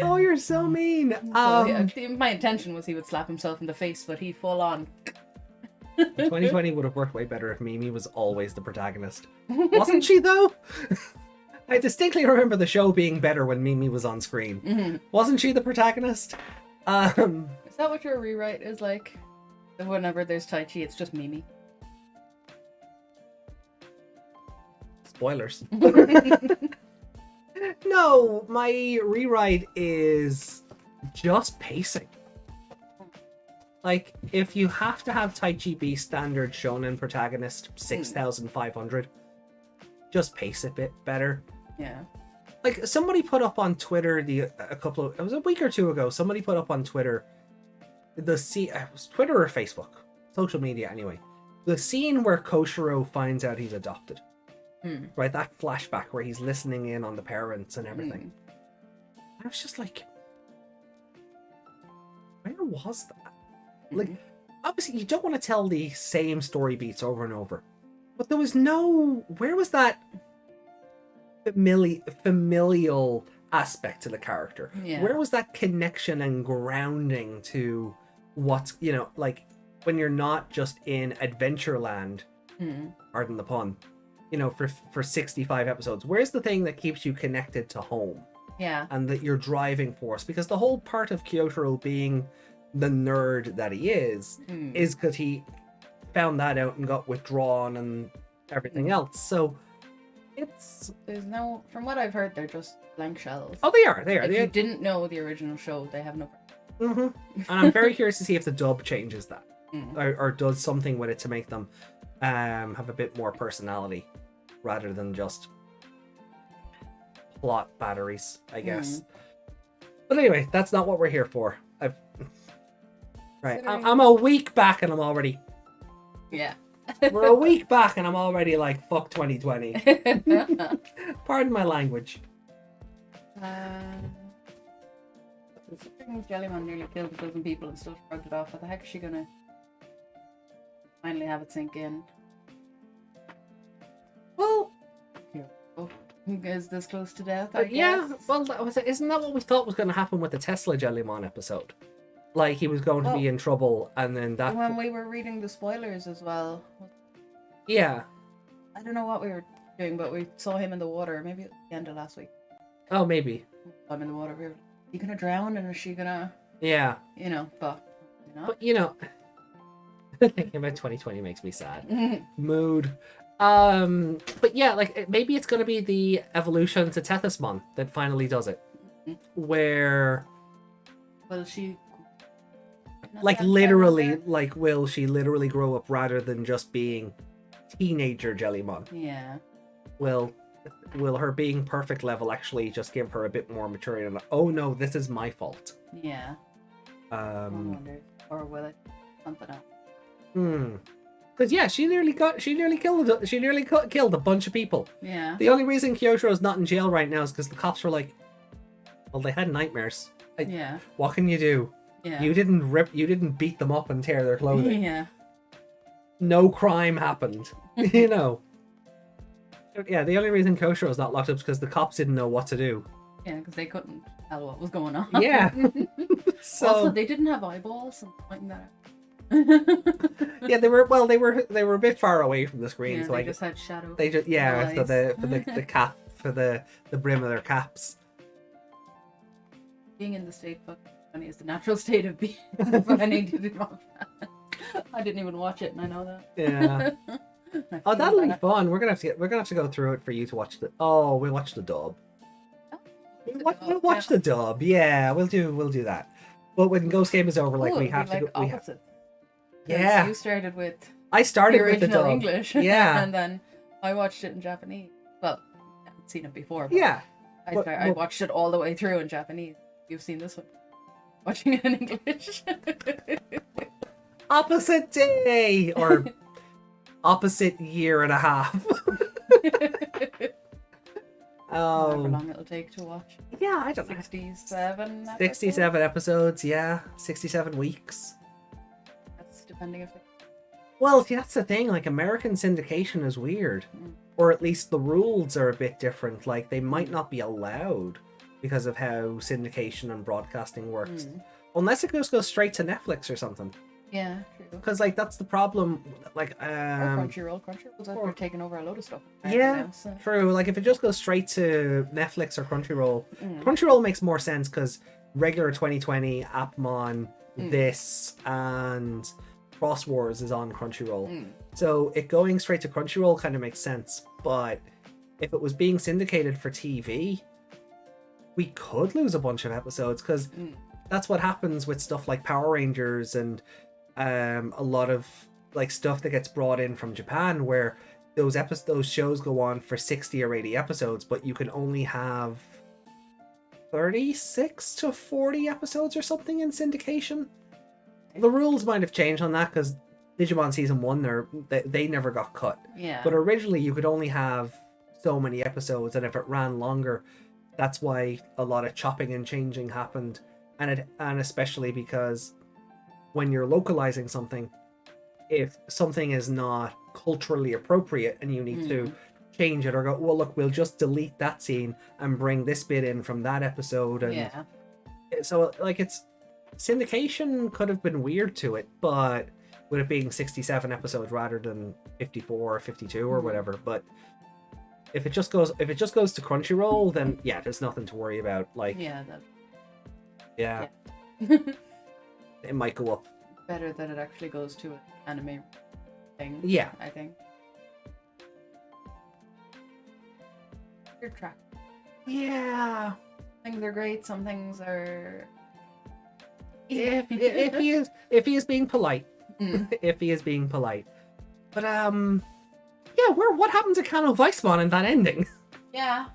Oh, you're so mean. My intention was he would slap himself in the face, but he full on. 2020 would have worked way better if Mimi was always the protagonist. Wasn't she, though? I distinctly remember the show being better when Mimi was on screen. Mm-hmm. Wasn't she the protagonist? Is that what your rewrite is like? Whenever there's Tai Chi, it's just Mimi. Spoilers. No, my rewrite is just pacing. Like, if you have to have Tai Chi be standard shonen protagonist, 6,500, just pace it a bit better. Yeah. Like, somebody put up on Twitter it was a week or two ago, somebody put up on Twitter, it was Twitter or Facebook, social media anyway, the scene where Koshiro finds out he's adopted. Right, that flashback where he's listening in on the parents and everything. I was just like, where was that? Like, obviously you don't want to tell the same story beats over and over, but there was where was that familial aspect to the character? Where was that connection and grounding to what's, like, when you're not just in Adventureland, pardon the pun, for 65 episodes, where's the thing that keeps you connected to home? Yeah. And that your driving force, because the whole part of Kyotaro being the nerd that he is because he found that out and got withdrawn and everything else. So there's no, from what I've heard, they're just blank shells. Oh, they are. If you didn't know the original show, they have no. And I'm very curious to see if the dub changes that or does something with it to make them have a bit more personality rather than just plot batteries, I guess. But anyway, that's not what we're here for. I'm a week back and I'm already... Yeah. We're a week back and I'm already like, fuck 2020. Pardon my language. Jellymon nearly killed a dozen people and still shrugged it off. What the heck is she gonna finally have it sink in? Well, is this close to death? I yeah, guess? well, isn't that what we thought was going to happen with the Tesla Jellymon episode? Like, he was going to be in trouble, and then that... When we were reading the spoilers as well. Yeah. I don't know what we were doing, but we saw him in the water. Maybe it was the end of last week. Oh, maybe. I'm in the water. We were, is he gonna drown, and is she gonna... Yeah. But... But, thinking about 2020 makes me sad. Mood. But yeah, like, maybe it's gonna be the evolution to Tethysmon that finally does it. Where... Will she... Like, literally, like, will she literally grow up rather than just being teenager Jellymon? Yeah. Will her being perfect level actually just give her a bit more maturity? And oh no, this is my fault. Yeah. I wonder. Or will it something else? Because yeah, she nearly killed a bunch of people. Yeah. The only reason Kyoto's not in jail right now is because the cops were like, well, they had nightmares. Yeah. What can you do? Yeah. You didn't beat them up and tear their clothing. Yeah. No crime happened. Yeah, the only reason Koshiro's not locked up is because the cops didn't know what to do. Yeah, because they couldn't tell what was going on. Yeah. So also, they didn't have eyeballs. I'm pointing that out. Yeah, they were a bit far away from the screen, yeah, so they just had shadow. They just for the cap for the brim of their caps. Being in the state funny is the natural state of being. I didn't even watch it, and I know that. Yeah. Oh, that'll be fun. We're gonna have to go through it for you to watch the. Oh, we'll watch the dub. We'll watch the dub. Yeah, we'll do that. But when Ghost Game is over, like, we have to go. Opposite. Yeah. You started with. I started the with the original dub. English. Yeah. And then I watched it in Japanese. Well, I haven't seen it before. But Yeah. I watched it all the way through in Japanese. You've seen this one. Watching it in English. opposite day or opposite year and a half. However long it'll take to watch. Yeah, I don't know. 67 episodes? 67 episodes, yeah. 67 weeks. That's depending if they... Well, see, that's the thing. Like, American syndication is weird. Or at least the rules are a bit different. Like, they might not be allowed because of how syndication and broadcasting works. Unless it just goes straight to Netflix or something. Yeah, true. Because, like, that's the problem. Like, Or Crunchyroll's out there taking over a load of stuff. Yeah, now, so. true. Like, if it just goes straight to Netflix or Crunchyroll, Crunchyroll makes more sense because regular 2020, Appmon, this, and Cross Wars is on Crunchyroll. So it going straight to Crunchyroll kind of makes sense. But if it was being syndicated for TV, we could lose a bunch of episodes because that's what happens with stuff like Power Rangers and a lot of like stuff that gets brought in from Japan, where those shows go on for 60 or 80 episodes, but you can only have 36 to 40 episodes or something in syndication. The rules might have changed on that because Digimon season 1 they never got cut. Yeah. But originally you could only have so many episodes, and if it ran longer, that's why a lot of chopping and changing happened. And especially because when you're localizing something, if something is not culturally appropriate and you need to change it or go, well, look, we'll just delete that scene and bring this bit in from that episode. And so, like, it's syndication could have been weird to it, but with it being 67 episodes rather than 54 or 52 or whatever. But if it just goes to Crunchyroll, then yeah, there's nothing to worry about. Like, yeah. It might go up. Better that it actually goes to an anime thing. Yeah. I think. Your track. Yeah. Things are great. Some things are. If he is being polite. If he is being polite. But yeah, what happened to Kano Weissman in that ending? Yeah.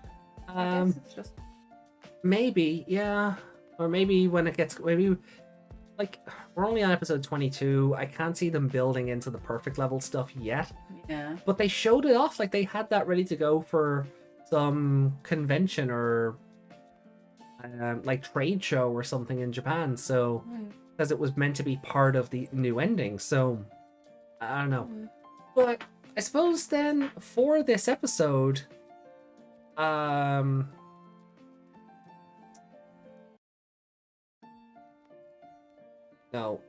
I guess it's just maybe, yeah. Or maybe when it gets like, we're only on episode 22. I can't see them building into the perfect level stuff yet. Yeah. But they showed it off. Like, they had that ready to go for some convention or like trade show or something in Japan. So, because it was meant to be part of the new ending. So, I don't know. But I suppose then for this episode, No.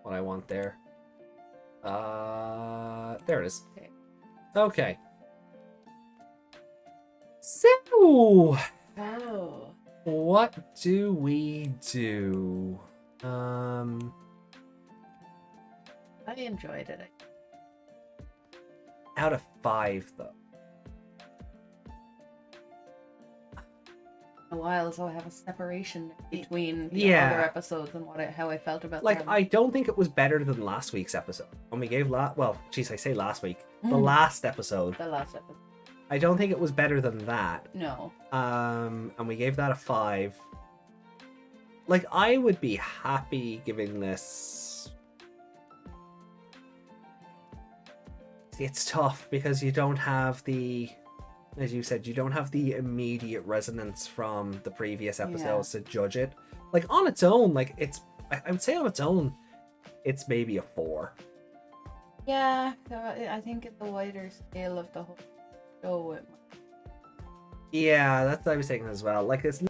What I want there. There it is. Okay. So, what do we do? I enjoyed it. Out of 5, though. A while, so I have a separation between the other episodes and how I felt about like them. I don't think it was better than last week's episode when we gave I say last week, the last episode. I don't think it was better than that. No. And we gave that a 5. Like, I would be happy giving this. It's tough because you don't have the, as you said, you don't have the immediate resonance from the previous episodes to judge it. Like, on its own, like, I would say on its own, it's maybe a 4. Yeah, I think at the wider scale of the whole show, yeah, that's what I was thinking as well. Like, it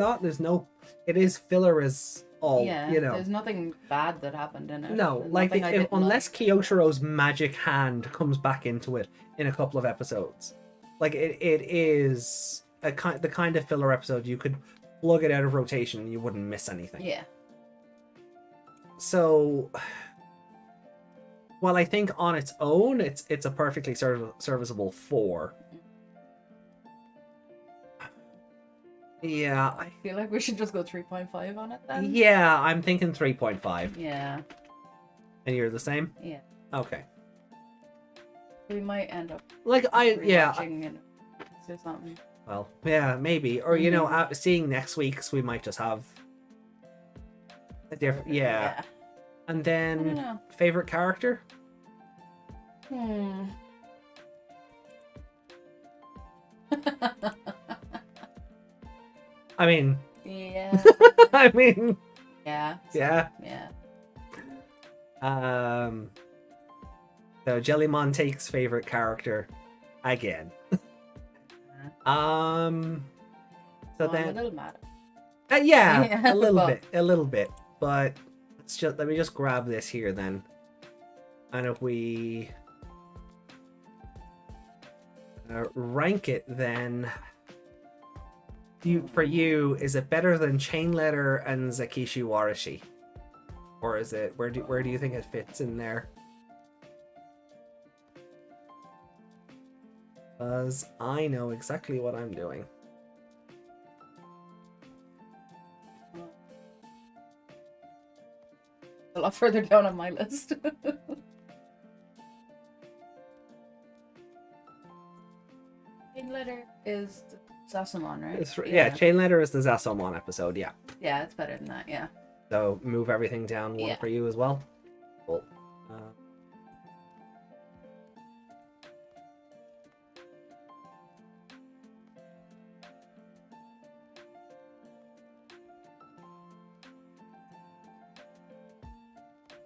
is filler as all, there's nothing bad that happened in it. No, There's like, unless like. Kyoshiro's magic hand comes back into it in a couple of episodes. Like, it is the kind of filler episode you could plug it out of rotation and you wouldn't miss anything. Yeah. So, while I think on its own it's a perfectly serviceable 4. Yeah, I feel like we should just go 3.5 on it then. Yeah, I'm thinking 3.5. Yeah. And you're the same? Yeah. Okay. We might end up rewatching it or something. Well, yeah, maybe. Or, seeing next week's, we might just have a different... Yeah. And I don't then know. favorite character? I mean, Yeah. I mean, Yeah. yeah. Yeah. So Jellymon takes favorite character again. So I'm a then, little mad. yeah, Yeah, a little but- bit. But let me just grab this here then. And if we rank it, then for you, is it better than Chain Letter and Zakishi Warashi, or is it where do you think it fits in there? Because I know exactly what I'm doing. A lot further down on my list. Chain Letter is the Sassamon, right? Yeah, Chain Letter is the Zasomon episode, yeah. Yeah, it's better than that, yeah. So move everything down one Yeah. for you as well. Cool.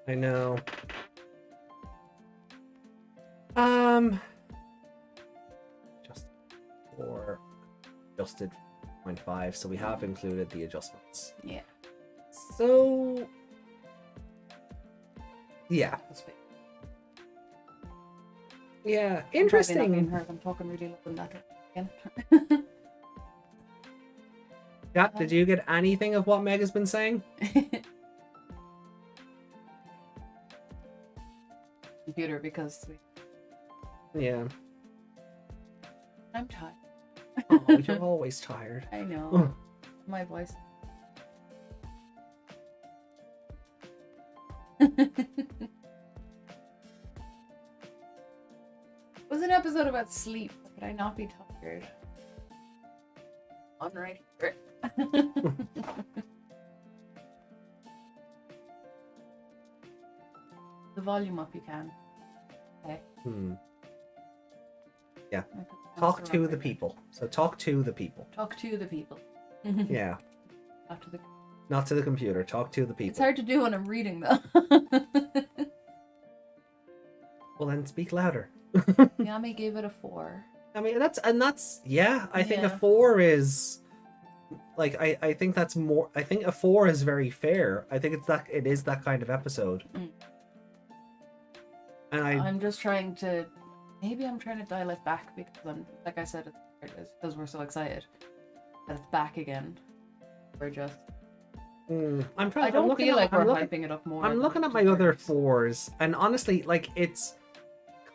I know. Just for adjusted 0.5, so we have included the adjustments. Yeah. So yeah, That's big. yeah, I'm probably not interesting. being heard. I'm talking really loud in that again. Yeah, did you get anything of what Meg has been saying? Computer, because Yeah. I'm tired. Oh, you're always tired. I know. Oh. My voice. It was an episode about sleep. Could I not be tired? On right here. The volume up you can. Okay. Yeah. I could Talk bounce to around the right people. So talk to the people. there. Talk to the people. Yeah. Not to the... Not to the computer. Talk to the It's people. hard to do when I'm reading though. Well, then speak louder. Yami gave it a 4. I mean, that's yeah. I think a Yeah. 4 is like I think that's more. I think a 4 is very fair. I think it is that kind of episode. Mm. And I'm just trying to... Maybe I'm trying to dial it back because I'm, like I said, because we're so excited that it's back again. We're just... I'm trying. I don't feel like we're I'm looking, hyping it up more. I'm than looking it at my other deserves. 4s, and honestly, like it's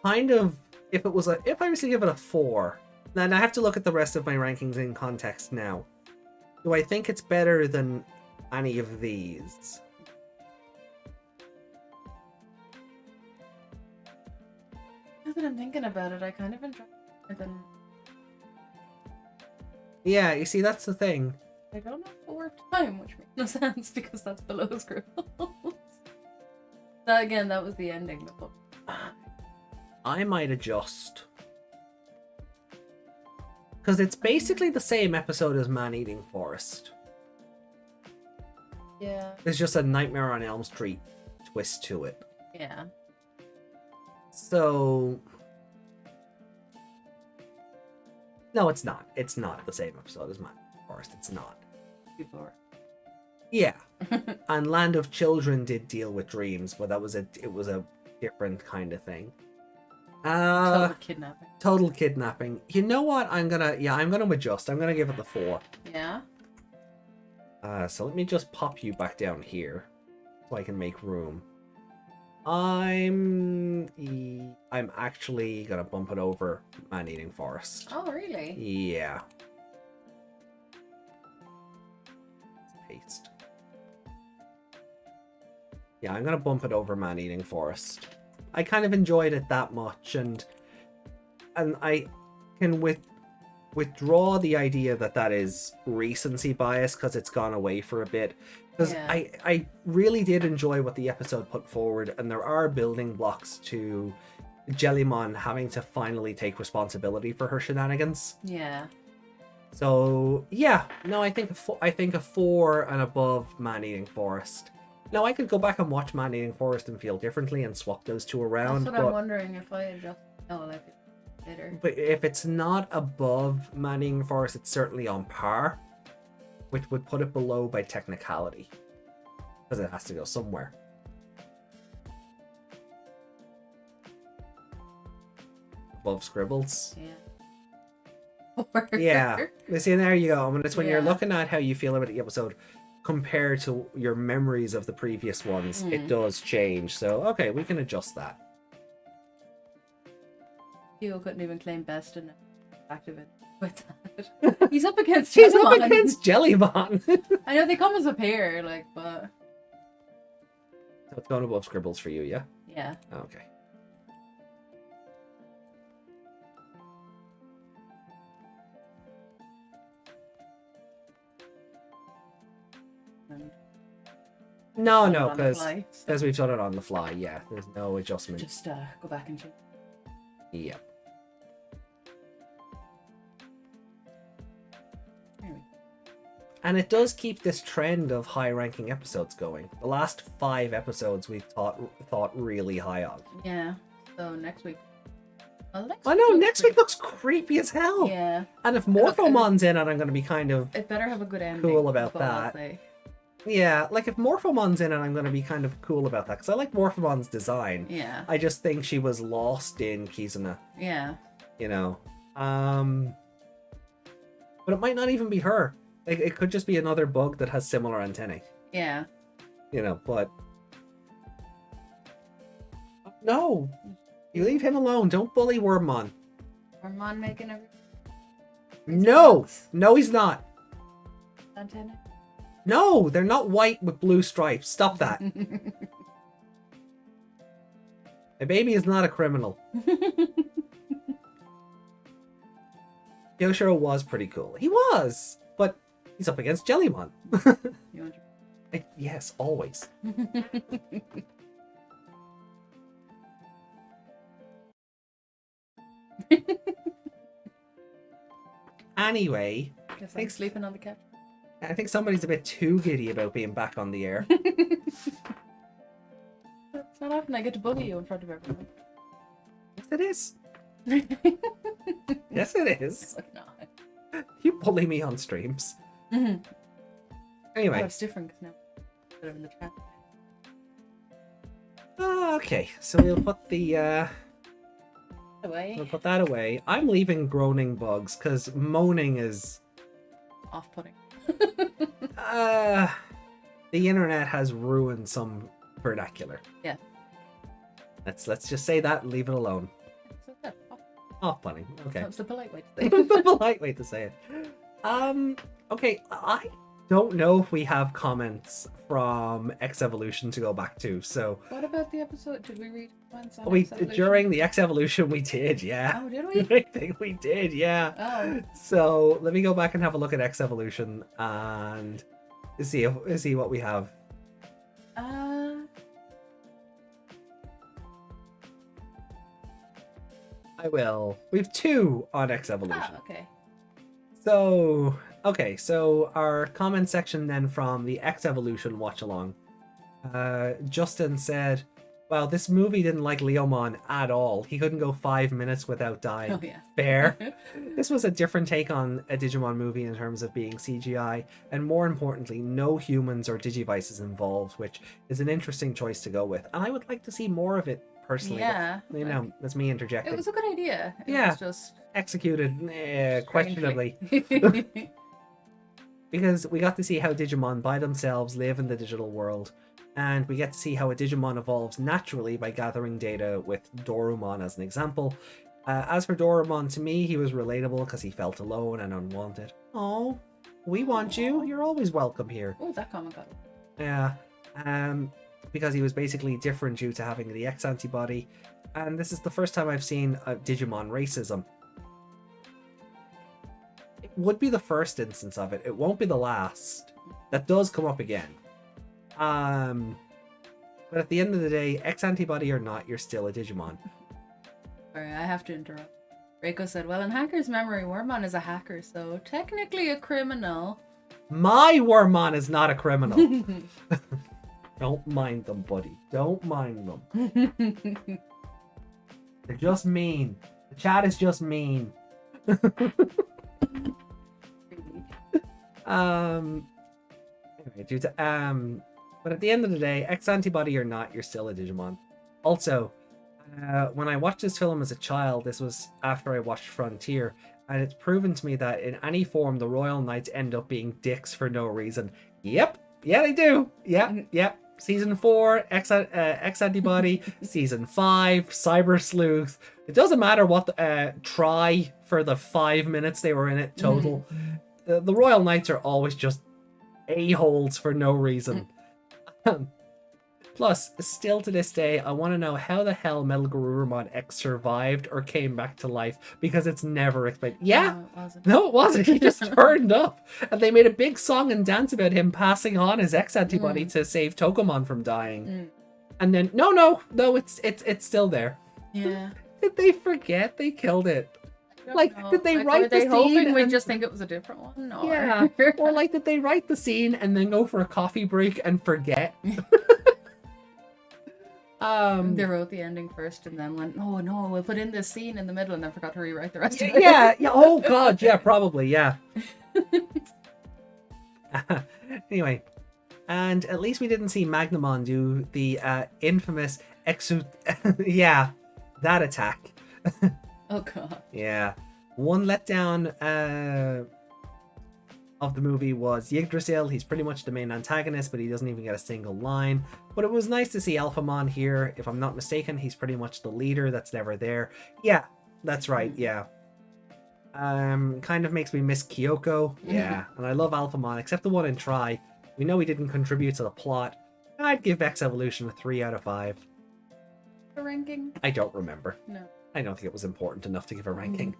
kind of if I was to give it a 4, then I have to look at the rest of my rankings in context now. Do I think it's better than any of these? Now that I'm thinking about it, I kind of enjoy it than... Yeah, you see, that's the thing. I don't have to work time, which makes no sense because that's below Scribbles. That again, that was the ending. I might adjust. Because it's basically the same episode as Man-Eating Forest. Yeah. There's just a Nightmare on Elm Street twist to it. Yeah. So... No, it's not. It's not the same episode as Man-Eating Forest. It's not. People are... Yeah. And Land of Children did deal with dreams, but it was a different kind of thing. Total kidnapping. Total kidnapping. You know what? I'm gonna adjust. I'm gonna give it the 4. Yeah. So let me just pop you back down here so I can make room. I'm actually gonna bump it over Man-Eating Forest. Oh, really? Yeah. Paste. Yeah, I'm gonna bump it over Man-Eating Forest. I kind of enjoyed it that much, and I can withdraw the idea that is recency bias because it's gone away for a bit. Because Yeah. I really did enjoy what the episode put forward, and there are building blocks to Jellymon having to finally take responsibility for her shenanigans. Yeah. So yeah, no, I think I think a 4 and above Man-Eating Forest. Now I could go back and watch Man-Eating Forest and feel differently and swap those two around. That's what I'm wondering if I adjust. No, like later. But if it's not above Man-Eating Forest, it's certainly on par, which would put it below by technicality, because it has to go somewhere. Above Scribbles. Yeah. Yeah. See, there you go. I mean, it's when you're Yeah. looking at how you feel about the episode compared to your memories of the previous ones, it does change. So, okay, we can adjust that. Hugo couldn't even claim best in active with that. He's up against He's up Jellymon. against Jellymon. I know they come as a pair, like, but So it's going above Scribbles for you, yeah? yeah. Okay. And No, on no, the because fly, so we've done it on the fly, yeah. There's no adjustment. just go back and check. Yeah. There we go. And it does keep this trend of high-ranking episodes going. The last 5 episodes we've thought really high on. Yeah. So next week. Well, I know, looks next pretty- week looks creepy as hell. Yeah. And if Morphomon's in it, I'm going to be kind of... It better have a good ending. Cool about is what I'll that. say. Yeah, like if Morphomon's in it, I'm going to be kind of cool about that. Because I like Morphomon's design. Yeah. I just think she was lost in Kizuna, Yeah. you know. But it might not even be her. It could just be another bug that has similar antennae. Yeah. You know, but... No! You leave him alone. Don't bully Wormmon. Ormond making a No! No, he's not. antenna. No, they're not white with blue stripes. Stop that. My baby is not a criminal. Yoshiro was pretty cool. He was, but he's up against Jellymon. You want Yes, always. Anyway, Guess I'm Thanks. sleeping on the couch. I think somebody's a bit too giddy about being back on the air. It's not often I get to bully you in front of everyone. Yes, it is. Yes, it is. Like, no. You bully me on streams. Oh, Anyway, it's different because now instead of in the chat. okay, so we'll put Away. we'll put that away. I'm leaving groaning bugs because moaning is Off-putting. the internet has ruined some vernacular. Yeah. Let's just say that and leave it alone. So good. Off-putting. Okay. That's the polite way to say That's it. a polite way to say it. Okay, I don't know if we have comments from X Evolution to go back to. So What about the episode? Did we read comments on we X-Evolution? during the X Evolution we did, yeah. Oh, did we? I think we did, yeah. Oh. So let me go back and have a look at X Evolution and see what we have. I will. We have 2 on X Evolution. Oh, okay. So, okay, so our comment section then from the X Evolution watch along. Justin said, "Wow, this movie didn't like Leomon at all. He couldn't go 5 minutes without dying." Oh, yeah. Fair. This was a different take on a Digimon movie in terms of being CGI, and more importantly, no humans or Digivices involved, which is an interesting choice to go with. And I would like to see more of it personally. Yeah. But, you know, that's me interjecting. It was a good idea. It Yeah. was just Executed questionably. strangely. Because we got to see how Digimon by themselves live in the digital world, and we get to see how a Digimon evolves naturally by gathering data with Dorumon as an example. As for Dorumon, to me, he was relatable because he felt alone and unwanted. Oh, we want you. You're always welcome here. Oh, that comment got it. Yeah. Because he was basically different due to having the X antibody, and this is the first time I've seen a Digimon racism. It would be the first instance of it. It won't be the last. That does come up again. But at the end of the day, X antibody or not, you're still a Digimon. Sorry, I have to interrupt. Reiko said, well, in Hacker's memory, Wormmon is a hacker, so technically a criminal. My Wormmon is not a criminal. Don't mind them, buddy. Don't mind them. They're just mean. The chat is just mean. Anyway, but at the end of the day, X antibody or not, you're still a Digimon. Also, when I watched this film as a child, this was after I watched Frontier, and it's proven to me that in any form, the Royal Knights end up being dicks for no reason. Yep. Yeah, they do. Yep. Season 4, X antibody. Season 5, Cyber Sleuth. It doesn't matter what try for the 5 minutes they were in it total. The Royal Knights are always just a-holes for no reason. Plus, still to this day, I want to know how the hell Metal Garurumon X survived or came back to life, because it's never explained. Yeah, no, it wasn't. He just turned up, and they made a big song and dance about him passing on his X antibody to save Tokomon from dying. And then no, it's still there. Yeah. Did they forget they killed it? Like, did they write the scene? Hoping we just think it was a different one? Or... Yeah. Or like, did they write the scene and then go for a coffee break and forget? They wrote the ending first and then went, oh no, we'll put in this scene in the middle, and then forgot to rewrite the rest of it. Yeah. Oh god, yeah, probably, yeah. Anyway, and at least we didn't see Magnamon do the infamous yeah, that attack. Oh god. Yeah. One letdown of the movie was Yggdrasil. He's pretty much the main antagonist, but he doesn't even get a single line. But it was nice to see Alphamon here. If I'm not mistaken, he's pretty much the leader that's never there. Yeah, that's right, yeah. Kind of makes me miss Kyoko. Yeah, and I love Alphamon, except the one in Tri. We know he didn't contribute to the plot. I'd give X Evolution a 3 out of 5. The ranking? I don't remember. No. I don't think it was important enough to give a ranking.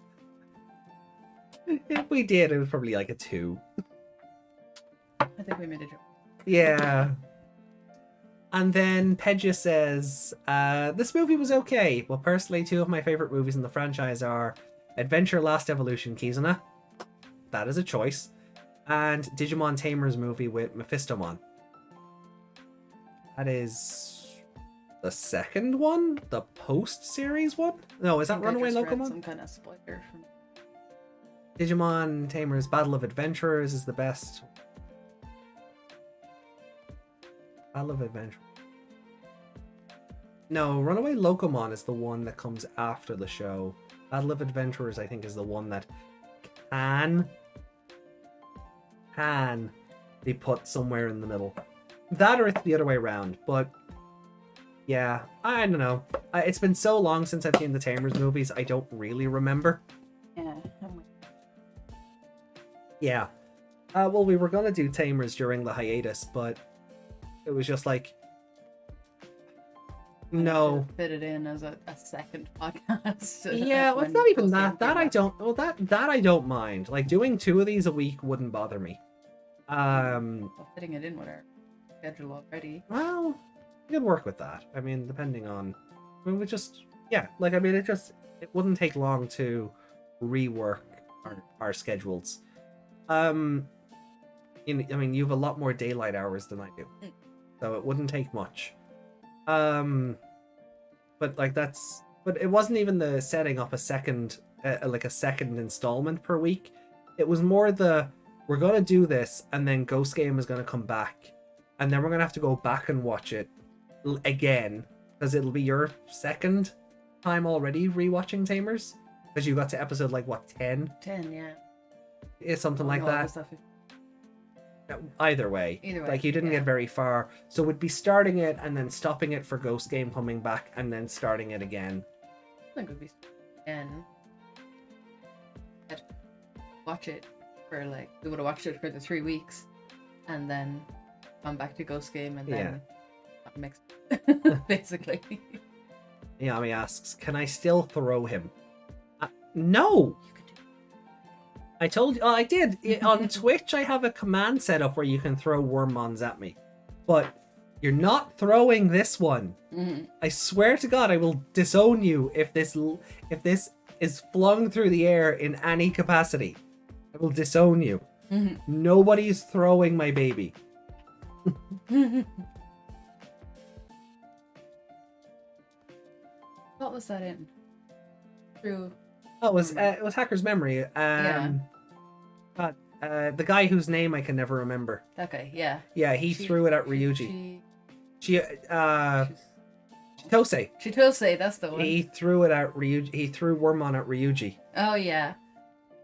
If we did, it was probably like a 2. I think we made a joke. Yeah. And then Pedja says, this movie was okay, but personally 2 of my favorite movies in the franchise are Adventure Last Evolution Kizuna. That is a choice. And Digimon Tamers movie with Mephistomon. That is the second one? The post-series one? No, is that Runaway Locomon? Some kind of spoiler from... Digimon Tamers Battle of Adventurers is the best. Battle of Adventure. No, Runaway Locomon is the one that comes after the show. Battle of Adventurers, I think, is the one that can be put somewhere in the middle. That or it's the other way around, but yeah, I don't know. It's been so long since I've seen the Tamers movies, I don't really remember. Yeah. Yeah. Well, we were going to do Tamers during the hiatus, but it was just like, no. Fit it in as a second podcast. Yeah, well, it's not even that. That I don't. Well, that I don't mind. Like, doing 2 of these a week wouldn't bother me. Well, fitting it in with our schedule already. Well, you could work with that. I mean, depending on. I mean, we just. Yeah, like, I mean, it wouldn't take long to rework our schedules. I mean, you have a lot more daylight hours than I do, so it wouldn't take much. But like but it wasn't even the setting up a second installment per week. It was more we're gonna do this, and then Ghost Game is gonna come back, and then we're gonna have to go back and watch it again, because it'll be your second time already rewatching Tamers, because you got to episode like what 10? 10, yeah. It's something like that. Either way, like you didn't get very far, so we'd be starting it and then stopping it for Ghost Game coming back and then starting it again. I think it would be again. Watch it for like, we would have watched it for the 3 weeks and then come back to Ghost Game and then mix basically. Yami asks, can I still throw him? No! I told you, I did. On Twitch, I have a command set up where you can throw Wormmons at me. But You're not throwing this one. Mm-hmm. I swear to God, I will disown you if this is flung through the air in any capacity. I will disown you. Mm-hmm. Nobody's throwing my baby. What was that in? True. Oh, it was Hacker's Memory. God, the guy whose name I can never remember. That guy, yeah. Yeah, he threw it at Ryuji. Chitose. Chitose, that's the one. He threw it at Ryuji. He threw Wormmon at Ryuji. Oh yeah.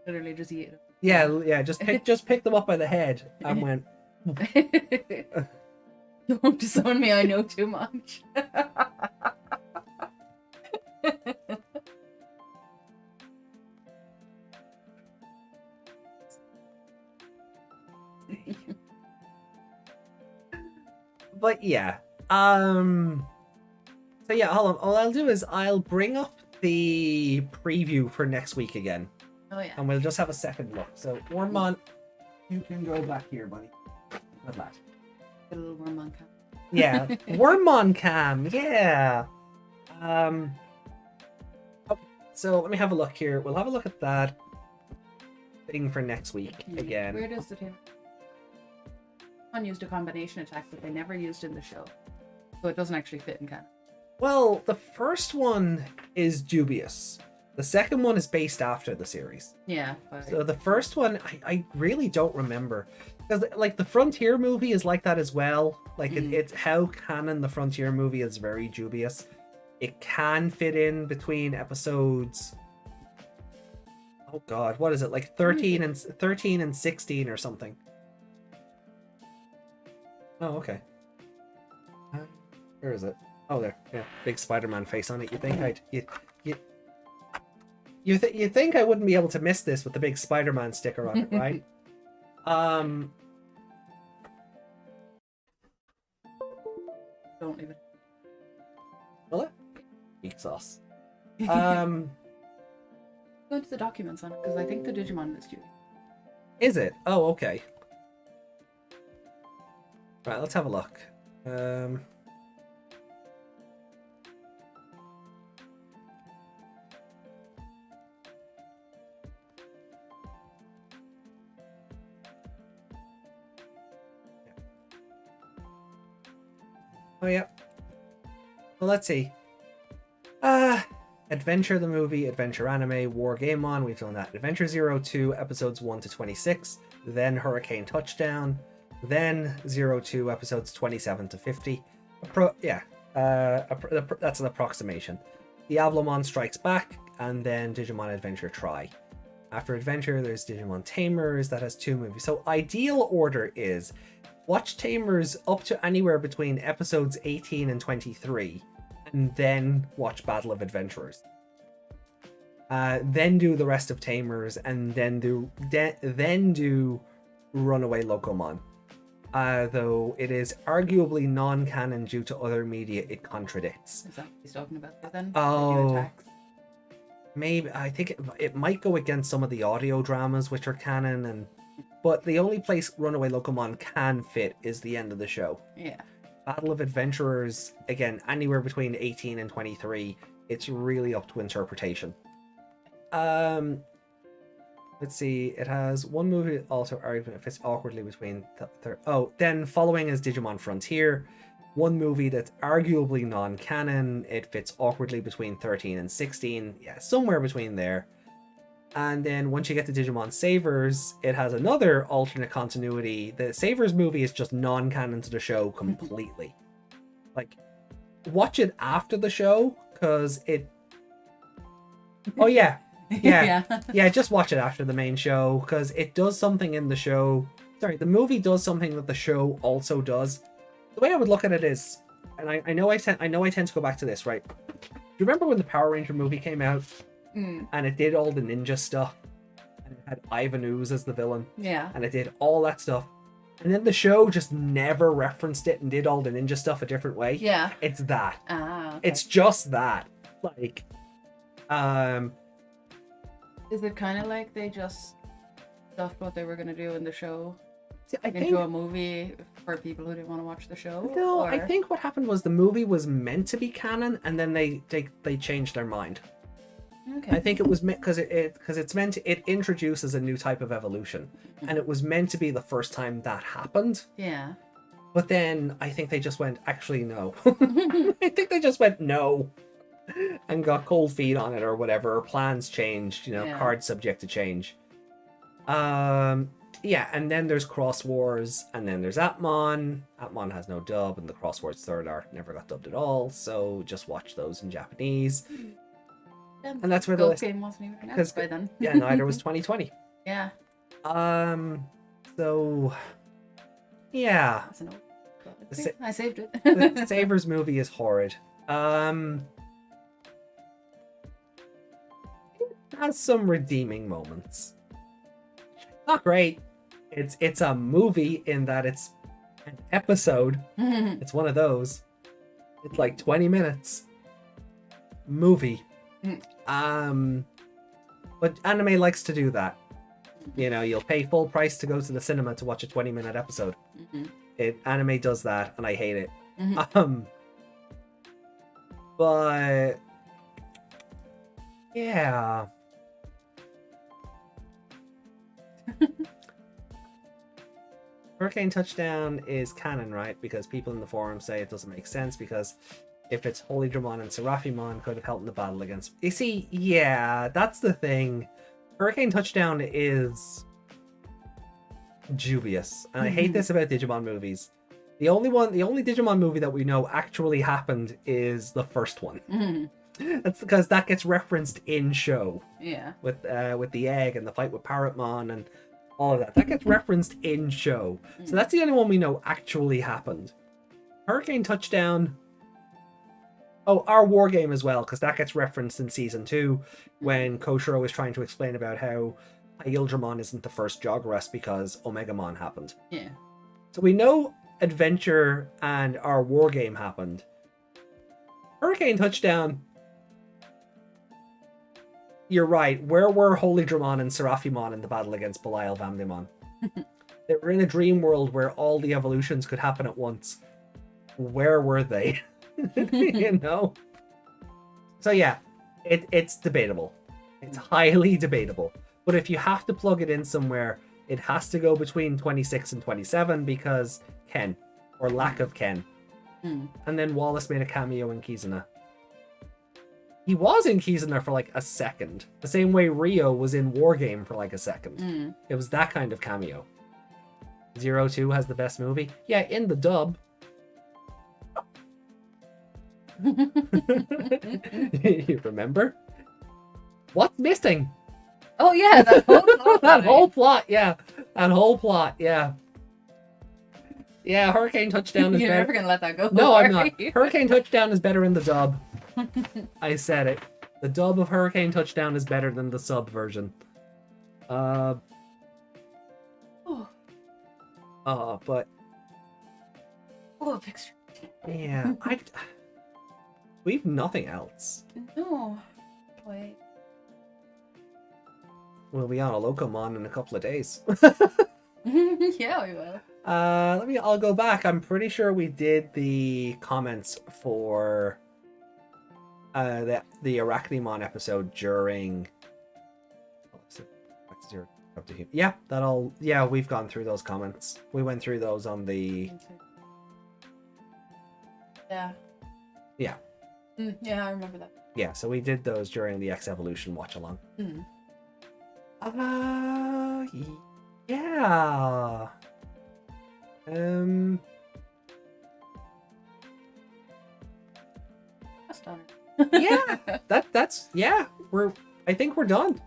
Literally just eat it. Yeah. Just picked them up by the head and went. Don't disown me. I know too much. But yeah. So yeah, hold on. All I'll do is I'll bring up the preview for next week again. Oh yeah. And we'll just have a second look. So Wormmon, you can go back here, buddy. Good lad. Get a little Wormmon cam. Yeah. Wormmon cam, yeah. Okay, so let me have a look here. We'll have a look at that thing for next week again. Where does the team? One used a combination attack that they never used in the show, so it doesn't actually fit in canon. Well, the first one is dubious. The second one is based after the series. Yeah. But... So the first one, I really don't remember. Because, like, the Frontier movie is like that as well. Like, it's how canon the Frontier movie is very dubious. It can fit in between episodes... Oh, God. What is it? Like, 13 and 16 or something. Oh, okay. Where is it? Oh, there. Yeah, big Spider-Man face on it. You think you think I wouldn't be able to miss this with the big Spider-Man sticker on it, right? Don't leave it. Will it? Geek sauce. Go into the documents on it because I think the Digimon is due. Is it? Oh, okay. Right, let's have a look. Oh, yeah. Well, let's see. Adventure the movie, Adventure anime, War Game On, we've done that. Adventure 02, episodes 1 to 26, then Hurricane Touchdown, then 02, episodes 27 to 50. That's an approximation. Diablomon Strikes Back, and then Digimon Adventure Try. After Adventure, there's Digimon Tamers, that has 2 movies. So ideal order is watch Tamers up to anywhere between episodes 18 and 23, and then watch Battle of Adventurers. Then do the rest of Tamers, and then do Runaway Locomon. Though it is arguably non-canon due to other media it contradicts. Is that what he's talking about then? Oh, maybe. I think it might go against some of the audio dramas which are canon, but the only place Runaway Locomon can fit is the end of the show. Yeah. Battle of Adventurers, again, anywhere between 18 and 23. It's really up to interpretation. Let's see. It has one movie that also fits awkwardly between then following is Digimon Frontier. One movie that's arguably non-canon. It fits awkwardly between 13 and 16. Yeah, somewhere between there. And then once you get to Digimon Savers, it has another alternate continuity. The Savers movie is just non-canon to the show completely. Like, watch it after the show, because it... Oh, yeah. Yeah, just watch it after the main show, because it does something in the show... Sorry, the movie does something that the show also does. The way I would look at it is... And I know I tend to go back to this, right? Do you remember when the Power Ranger movie came out? And it did all the ninja stuff, and it had Ivan Ooze as the villain, and it did all that stuff, and then the show just never referenced it and did all the ninja stuff a different way. It's that. Okay. It's just that. Like, is it kind of like they just stuffed what they were going to do in the show See, I into think a movie for people who didn't want to watch the show? no. Or... I think what happened was the movie was meant to be canon, and then they changed their mind. Okay. I think it was meant because it introduces a new type of evolution, and it was meant to be the first time that happened. Yeah. But then I think they just went, actually no. I think they just went no, and got cold feet on it or whatever. Or plans changed, Yeah. cards subject to change. Yeah, and then there's Cross Wars, and then there's Atmon. Atmon has no dub, and the Cross Wars third arc never got dubbed at all. So just watch those in Japanese. And that's where the Ghost game wasn't even announced by then. Yeah, neither was 2020. Yeah. So yeah, That's an old... Sa- I saved it. the Savers movie is horrid. It has some redeeming moments. Not great. It's a movie in that it's an episode. It's one of those. It's like 20 minutes. Movie. But anime likes to do that. You'll pay full price to go to the cinema to watch a 20-minute episode. Anime does that, and I hate it. But yeah. Hurricane Touchdown is canon, right? Because people in the forum say it doesn't make sense because if it's Holy Dramon and Seraphimon could have helped in the battle against... You see, yeah, that's the thing. Hurricane Touchdown is dubious. And I hate this about Digimon movies. The only Digimon movie that we know actually happened is the first one. That's because that gets referenced in show. Yeah. With the egg and the fight with Parrotmon and all of that. That gets referenced in show. So that's the only one we know actually happened. Hurricane Touchdown... Oh, our war game as well, because that gets referenced in season 2 when Koshiro is trying to explain about how Hildramon isn't the first Joggerus because Omegamon happened. Yeah. So we know Adventure and our war game happened. Hurricane Touchdown... You're right. Where were Holy Dramon and Seraphimon in the battle against Belial Vamdemon? They were in a dream world where all the evolutions could happen at once. Where were they? So yeah, it's debatable. It's highly debatable. But if you have to plug it in somewhere, it has to go between 26 and 27 because Ken, or lack of Ken. And then Wallace made a cameo in Kizuna. He was in Kizuna for like a second. The same way Rio was in Wargame for like a second. It was that kind of cameo. 02 has the best movie? Yeah, in the dub. You remember? What's missing? Oh yeah, that whole plot. That whole plot, yeah. That whole plot, yeah. Yeah, Hurricane Touchdown is You're better. never gonna let that go. No, I'm are not. you? Hurricane Touchdown is better in the dub. I said it. The dub of Hurricane Touchdown is better than the sub version. But Picture. yeah, we've nothing else. No. Wait. We'll be on a Locomon in a couple of days. Yeah, we will. I'll go back. I'm pretty sure we did the comments for the Arachnimon episode during yeah, we've gone through those comments. We went through those on the Yeah. Yeah, I remember that. Yeah, so we did those during the X Evolution watch along. Yeah. That's done. Yeah. That's I think we're done.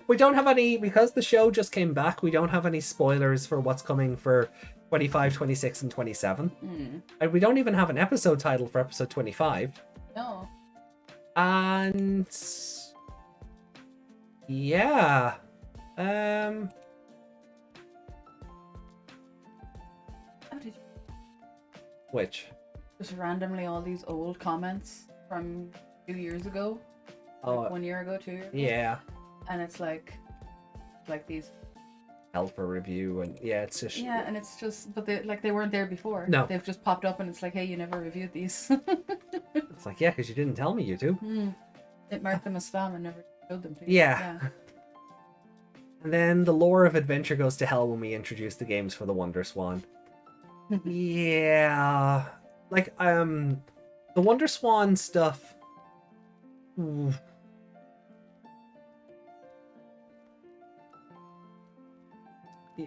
We don't have any, because the show just came back, we don't have any spoilers for what's coming for 25, 26, and 27. And we don't even have an episode title for episode 25. No. And yeah. How did you... Which? Just randomly all these old comments from 2 years ago. Oh, Like 1 year ago, 2 years ago. yeah. And it's like these held for review, and yeah, it's just Yeah, and it's just, but they weren't there before. No. They've just popped up, and it's like, hey, you never reviewed these. it's like, yeah, because you didn't tell me you do. It marked them as spam and never showed them to you. Yeah. And then the lore of adventure goes to hell when we introduce the games for the Wonder Swan. Yeah, like the Wonder Swan stuff. Ooh.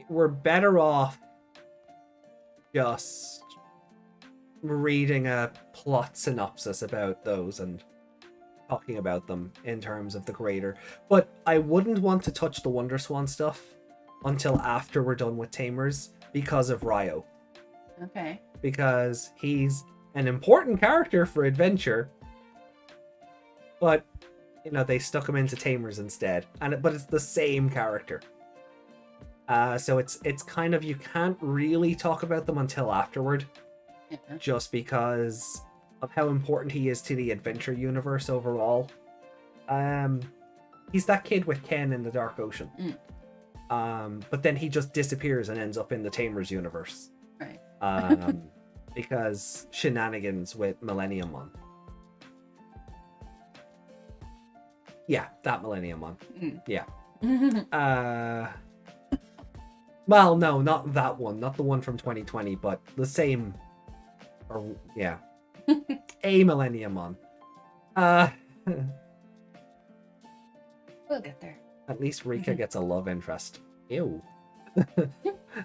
We're better off just reading a plot synopsis about those and talking about them in terms of the greater. But I wouldn't want to touch the Wonder Swan stuff until after we're done with Tamers because of Ryo. Okay. Because he's an important character for adventure, but you know they stuck him into Tamers instead, but it's the same character. So it's kind of, you can't really talk about them until afterward, just because of how important he is to the adventure universe overall. He's that kid with Ken in the Dark Ocean. But then he just disappears and ends up in the Tamers universe. Right. Because shenanigans with Millennium Mon. Yeah, that Millennium Mon. Yeah. Well, no, not that one. Not the one from 2020, but the same. Or, yeah. A Millennium Mon. We'll get there. At least Rika gets a love interest. Ew.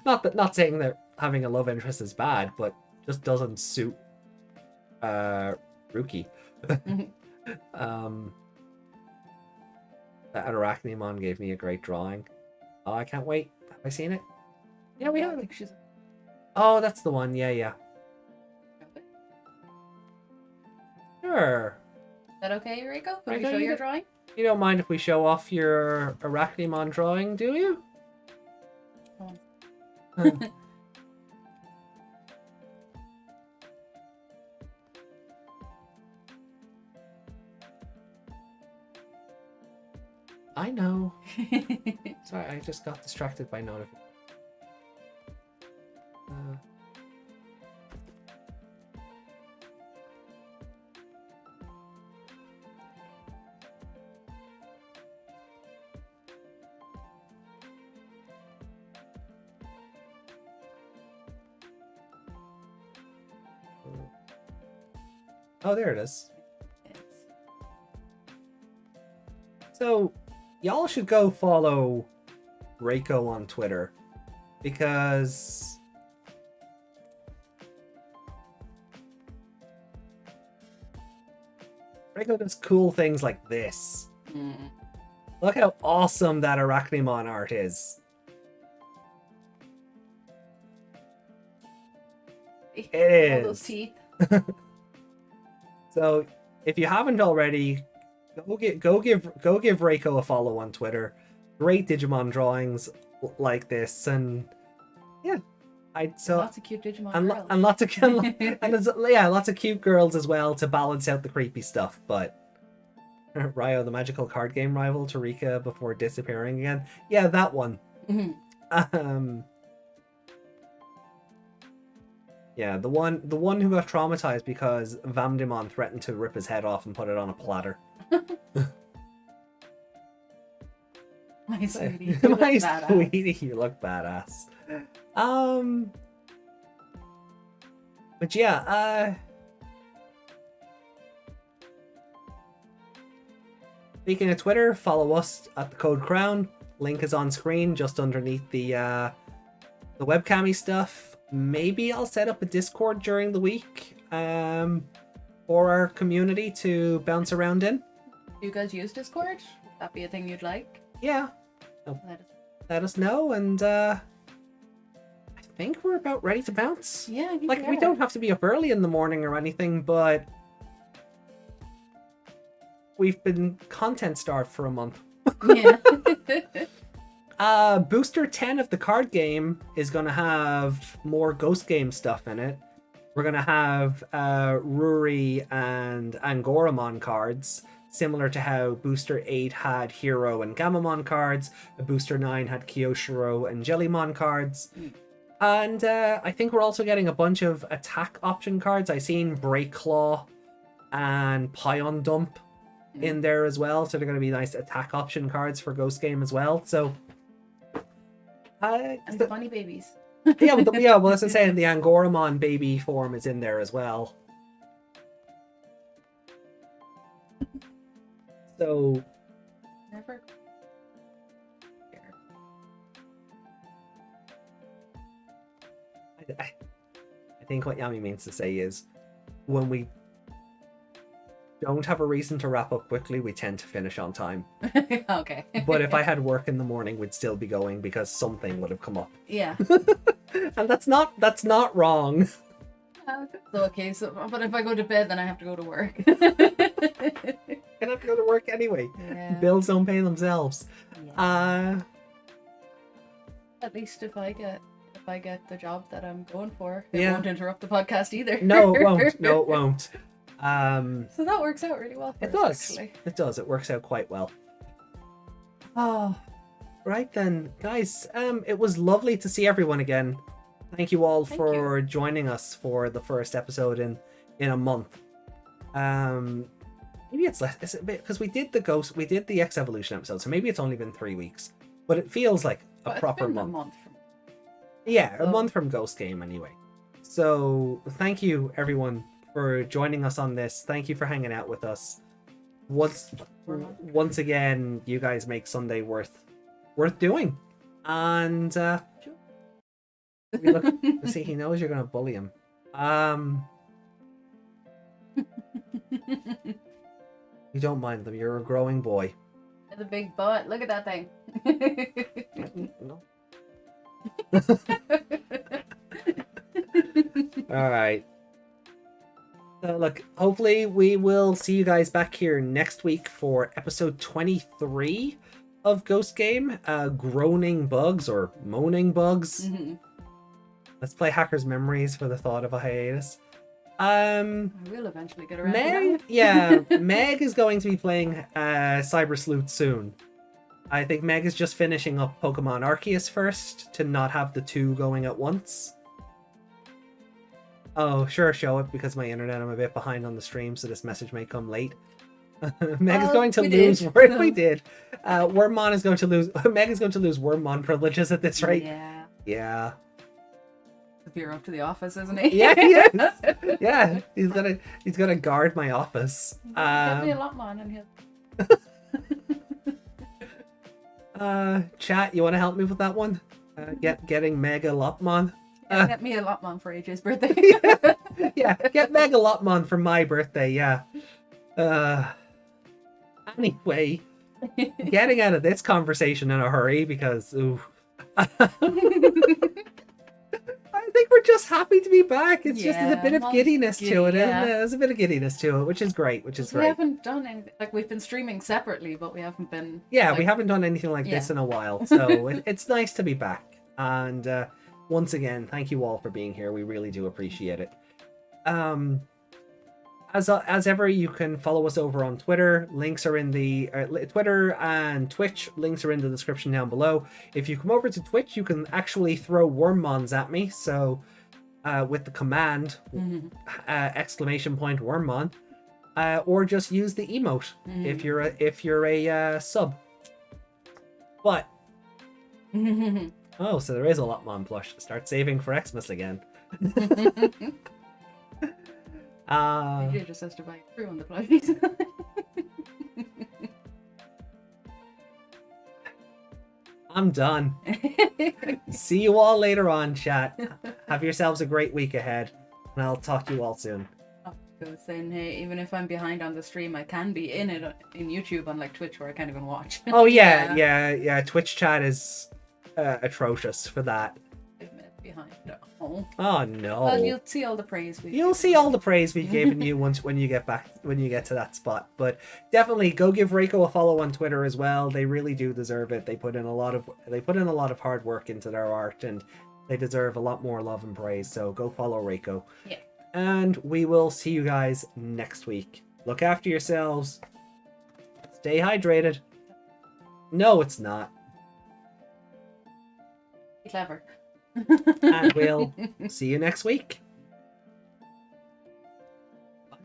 Not saying that having a love interest is bad, but just doesn't suit Ruki. That Arachnimon gave me a great drawing. Oh, I can't wait. Have I seen it? Yeah, we have. I think she's... Oh, that's the one. Yeah. Sure. Is that okay, Rico? Can we Rico, show your drawing? You don't mind if we show off your Arachnimon drawing, do you? I know. Sorry, I just got distracted by notification. Oh, there it is. So, y'all should go follow Reiko on Twitter, because Reiko does cool things like this. Look how awesome that Arachnimon art is. It is. All those teeth. So, if you haven't already, go give Reiko a follow on Twitter. Great Digimon drawings like this, and yeah, lots of cute Digimon girls. and lots of and there's, lots of cute girls as well to balance out the creepy stuff. But Ryo, the magical card game rival to Rika before disappearing again. Yeah, that one. Yeah, the one who got traumatized because Vamdemon threatened to rip his head off and put it on a platter. My sweetie. My sweetie, you look badass. But yeah, speaking of Twitter, follow us at the Code Crown. Link is on screen just underneath the webcammy stuff. Maybe I'll set up a Discord during the week for our community to bounce around in. Do you guys use Discord? Would that be a thing you'd like? Yeah. Let us know, and I think we're about ready to bounce. Yeah, like we don't have to be up early in the morning or anything, but we've been content starved for a month. Yeah. Booster 10 of the card game is going to have more Ghost Game stuff in it. We're going to have Ruri and Angoramon cards. similar to how Booster 8 had Hero and Gamamon cards, Booster 9 had Kyoshiro and Jellymon cards. And I think we're also getting a bunch of attack option cards. I seen Break Claw and Pion Dump in there as well, so they're going to be nice attack option cards for Ghost Game as well. So and the bunny babies. well, as I say, the Angoramon baby form is in there as well. So Never. I think what Yami means to say is, when we don't have a reason to wrap up quickly, we tend to finish on time. Okay. But if I had work in the morning, we'd still be going because something would have come up. Yeah. And that's not wrong. So but if I go to bed, then I have to go to work. I have to go to work anyway. Yeah. Bills don't pay themselves. Yeah. At least if I get the job that I'm going for, it won't interrupt the podcast either. No, it won't. No, it won't. So that works out really well. It does. Actually. It does. It works out quite well. Oh, right then, guys. It was lovely to see everyone again. Thank you all for joining us for the first episode in a month. Maybe it's less. Is it because we did the X Evolution episode, so maybe it's only been 3 weeks, but it feels like a proper month. A month from Ghost Game anyway. So thank you everyone for joining us on this. Thank you for hanging out with us. Once again, you guys make Sunday worth doing. And see, he knows you're gonna bully him. You don't mind them. You're a growing boy. The big butt. Look at that thing. No. All right. So look, hopefully we will see you guys back here next week for episode 23 of Ghost Game, Groaning Bugs or Moaning Bugs. Let's play Hacker's Memories for the thought of a hiatus. I will eventually get around to that. Meg is going to be playing Cyber Sleuth soon. I think Meg is just finishing up Pokemon Arceus first to not have the two going at once. Oh, sure, show it because my internet, I'm a bit behind on the stream, so this message may come late. Meg is going to lose. We did. Wormmon is going to lose. Meg is going to lose Wormmon privileges at this rate. Yeah. You're up to the office, isn't he? Yeah, he is. Yeah, he's gonna guard my office. Get me a Lopmon and he'll. Chat, you want to help me with that one? Getting Meg a Lopmon. Get me a Lopmon for AJ's birthday. Yeah, get Meg a Lopmon for my birthday. Yeah. Anyway, getting out of this conversation in a hurry because I think we're just happy to be back. It's just a bit of giddiness to it, isn't it? There's a bit of giddiness to it, which is great. We haven't done anything, we've been streaming separately, but we haven't been. Yeah, we haven't done anything like this in a while, so it's nice to be back. And once again, thank you all for being here. We really do appreciate it. As ever, you can follow us over on Twitter. Links are in the Twitter and Twitch. Links are in the description down below. If you come over to Twitch, you can actually throw Wormmons at me. So with the command exclamation point Wormmon, or just use the emote if you're a sub. But oh, so there is a Lopmon plush. Start saving for Xmas again. AJ just has to buy through on the plushies. I'm done. See you all later on, chat. Have yourselves a great week ahead, and I'll talk to you all soon. Saying, hey, even if I'm behind on the stream, I can be in it in YouTube, unlike Twitch, where I can't even watch. Oh yeah. Twitch chat is atrocious for that. 5 minutes behind. Oh no. Well, you'll see all the praise we've given you when you get to that spot. But definitely go give Reiko a follow on Twitter as well. They really do deserve it. They put in a lot of hard work into their art, and they deserve a lot more love and praise. So go follow Reiko. Yeah. And we will see you guys next week. Look after yourselves. Stay hydrated. No, it's not. Be clever. And we'll see you next week. Bye.